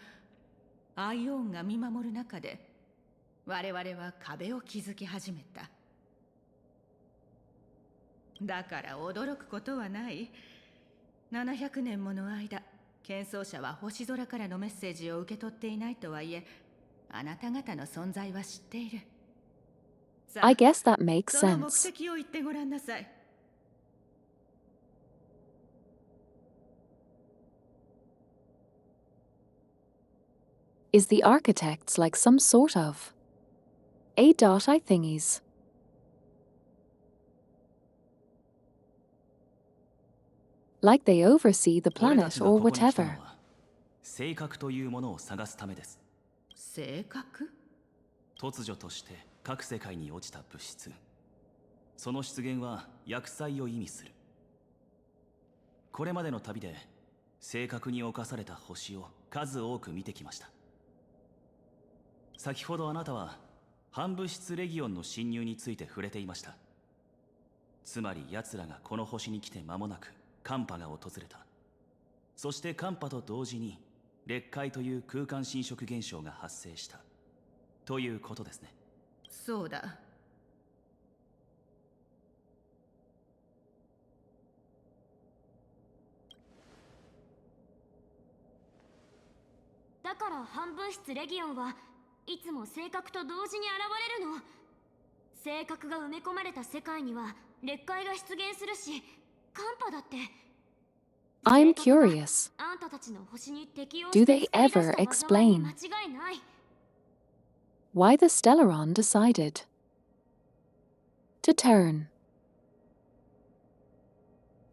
アイオーンが見守る中で、我々は壁を築き始めた。だから驚くことはない。700年もの間、剣奏者は星空からのメッセージを受け取っていないとはいえ、あなた方の存在は知っている。さあ、 I guess that makes その目 sense. 的を言ってごらんなさい。Is the architects like some sort of A. I thingies? Like they oversee the 俺た planet ちが or ここに来たの whatever. は性格というものを探すためです。性格？突如として各世界に落ちた物質、その出現は厄災を意味する。これまでの旅で正確に侵された星を数多く見てきました。先ほどあなたは反物質レギオンの侵入について触れていました。つまり奴らがこの星に来て間もなく寒波が訪れた。そして寒波と同時に裂解という空間侵食現象が発生したということですね。そうだ。だから半分質レギオンはいつも性格と同時に現れるの。性格が埋め込まれた世界には裂解が出現するし、寒波だって。 I'm curious. あんたたちの星に適用 Do して they 作り出した ever 災いに explain 間違いない。 Why the Stellaron decided to turn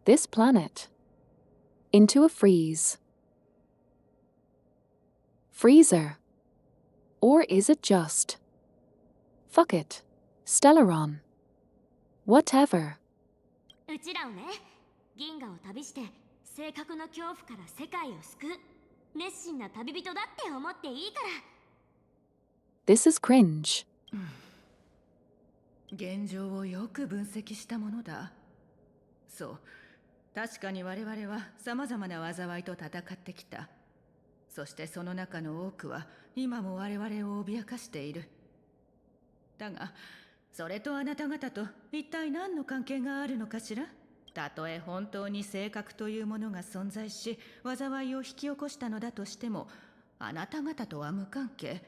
this planet into a freezer? Or is it just fuck it, Stellaron? Whatever. うちらをね、銀河を旅して性格の恐怖から世界を救う熱心な旅人だって思っていいから。 This is cringe. 現状をよく分析したものだ。そう、確かに我々は様々な災いと戦ってきた。そしてその中の多くは今も我々を脅かしている。だが、それとあなた方と一体何の関係があるのかしら。たとえ本当に性格というものが存在し、災いを引き起こしたのだとしても、あなた方とは無関係。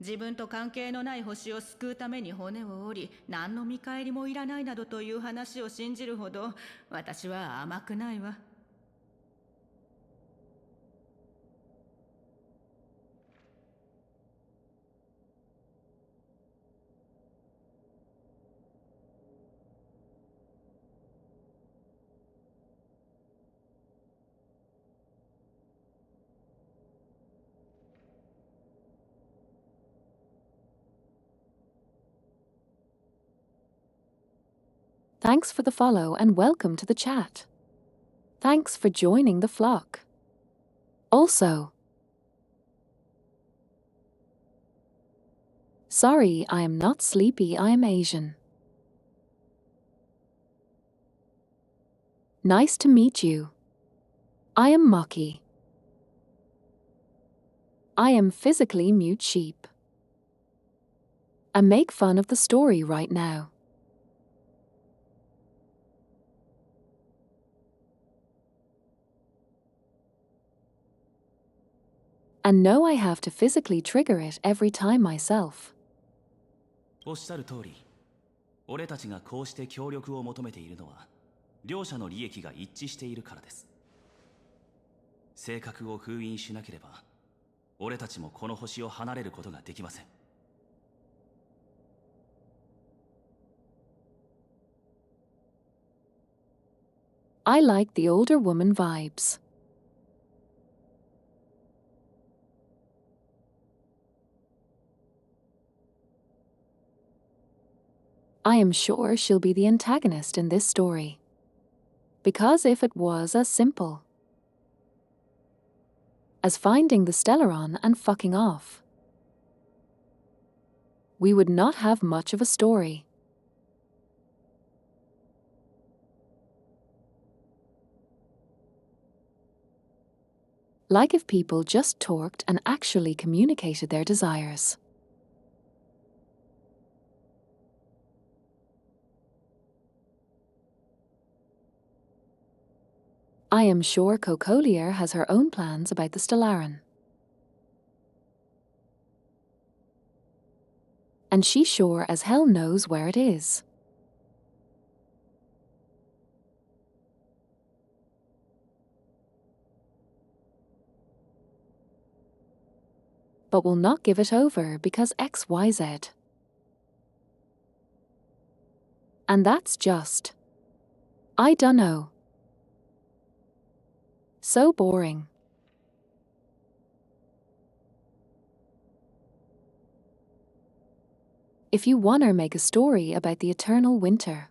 自分と関係のない星を救うために骨を折り、何の見返りもいらないなどという話を信じるほど、私は甘くないわ。Thanks for the follow and welcome to the chat. Thanks for joining the flock. Also, Sorry, I am not sleepy, I am Asian. Nice to meet you. I am Maki. I am physically mute sheep. I make fun of the story right now. And no, I have to physically trigger it every time myself. おっしゃる通り、俺たちがこうして協力を求めているのは、両者の利益が一致しているからです。性格を封印しなければ、俺たちもこの星を離れることができません。I like the older woman vibes. I am sure she'll be the antagonist in this story. Because if it was as simple as finding the Stellaron and fucking off, we would not have much of a story. Like if people just talked and actually communicated their desires. I am sure Cocolier has her own plans about the Stellaron. And she sure as hell knows where it is. But will not give it over because XYZ. And that's just, I dunno. So boring. If you wanna make a story about the eternal winter,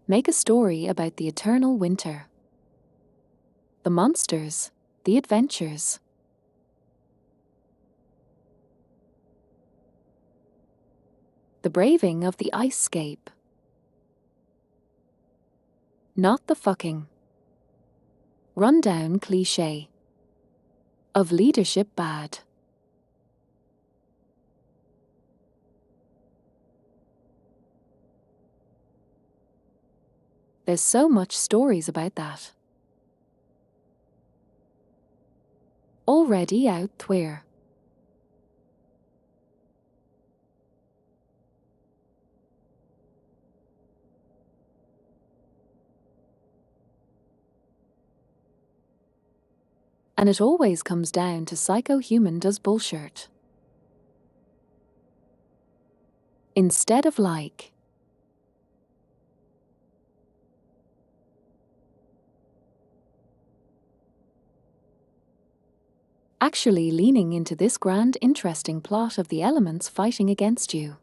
make a story about the eternal winter. The monsters, the adventures. The braving of the ice scape. Not the fucking rundown cliché of leadership bad. There's so much stories about that. Already out there. And it always comes down to psycho-human does bullshit. Instead of like. Actually leaning into this grand interesting plot of the elements fighting against you.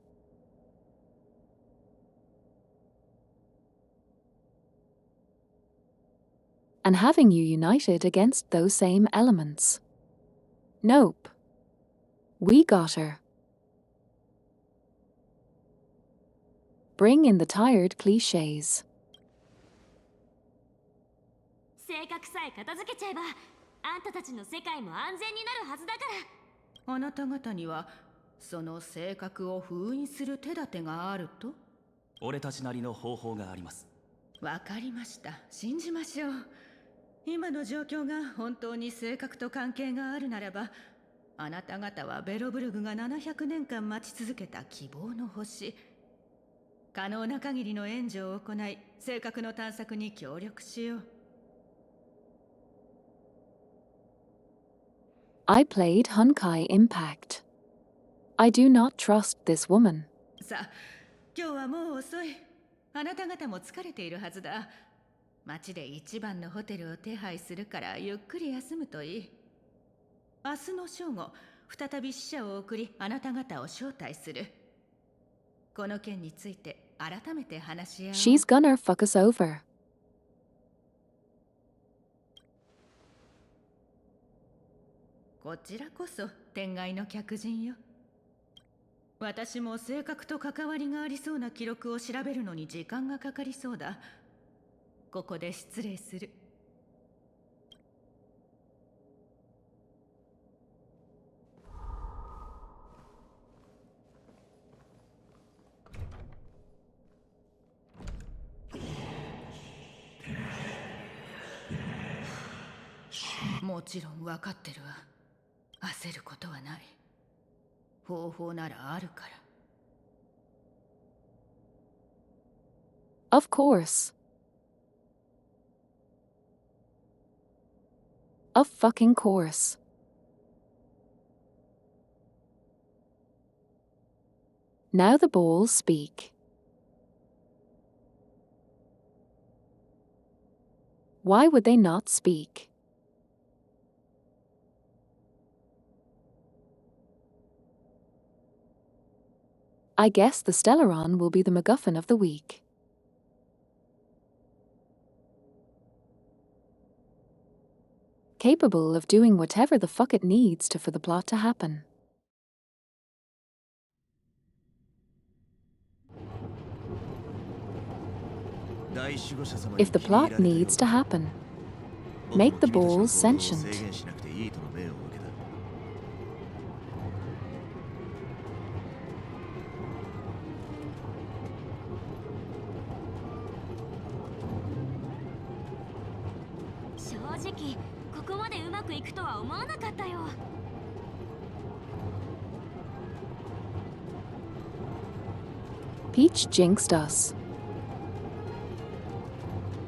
And having you united against those same elements. Nope. We got her. Bring in the tired clichés. 性格さえ片付けちゃえば、あんたたちの世界も安全になるはずだから。あなた方にはその性格を封印する手立てがあると？俺たちなりの方法があります。わかりました。信じましょう。今の状況が本当に性格と関係があるならば、あなた方はベロブルグが700年間待ち続けた希望の星。可能な限りの援助を行い、性格の探索に協力しよう。I played Honkai Impact. I do not trust this woman. さあ、今日はもう遅い。あなた方も疲れているはずだ。町で一番のホテルを手配するからゆっくり休むといい。明日の正午、再び使者を送り、あなた方を招待する。この件について改めて話し合おう。She's gonna fuck us over. こちらこそ天外の客人よ。私も性格と関わりがありそうな記録を調べるのに時間がかかりそうだ。ここで失礼する。もちろん分かってるわ。焦ることはない。方法ならあるから。Of course. Of fucking course. Now the balls speak. Why would they not speak? I guess the Stellaron will be the MacGuffin of the week. Capable of doing whatever the fuck it needs to for the plot to happen. If the plot needs to happen, make the balls sentient. Peach jinxed us.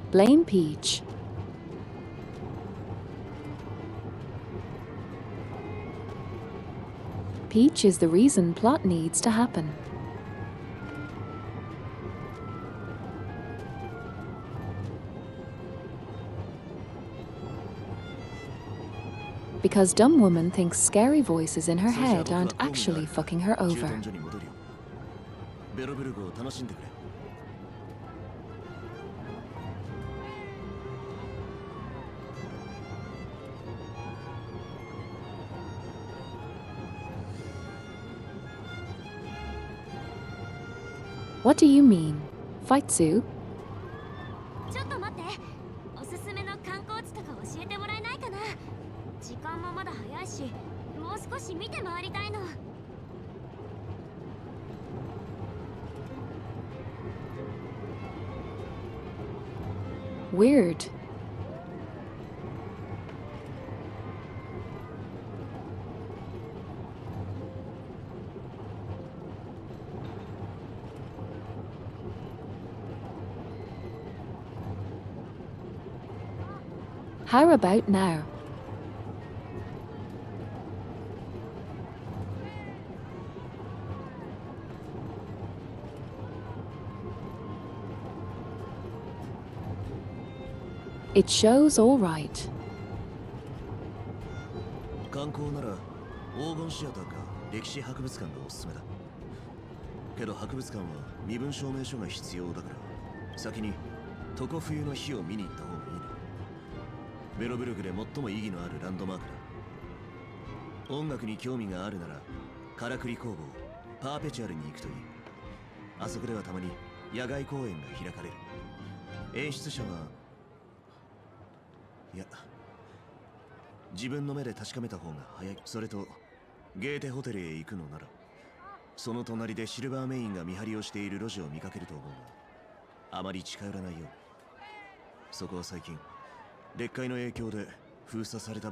Blame Peach. Peach is the reason plot needs to happen. Because dumb woman thinks scary voices in her head aren't actually fucking her over. What do you mean? Faitsu? ちょっと待って。おすすめの観光地とか教えてもらえないかな。時間もまだ早いし、もう少し見て回りたいの。Weird. How about now? It shows all right. 観光なら黄金シアターか歴史博物館がおすすめだ。けど博物館は身分証明書が必要だから先に常冬の日を見に行った方がいいね。ベロブルグで最も意義のあるランドマークだ。音楽に興味があるならからくり工房パーペチュアルに行くといい。あそこではたまに野外公演が開かれる。演出者はいや自分の目で確かめた方が早い。それとゲーテホテルへ行くのならその隣でシルバーメインが見張りをしている路地を見かけると思うがあまり近寄らないよう。そこは最近劣化の影響で封鎖された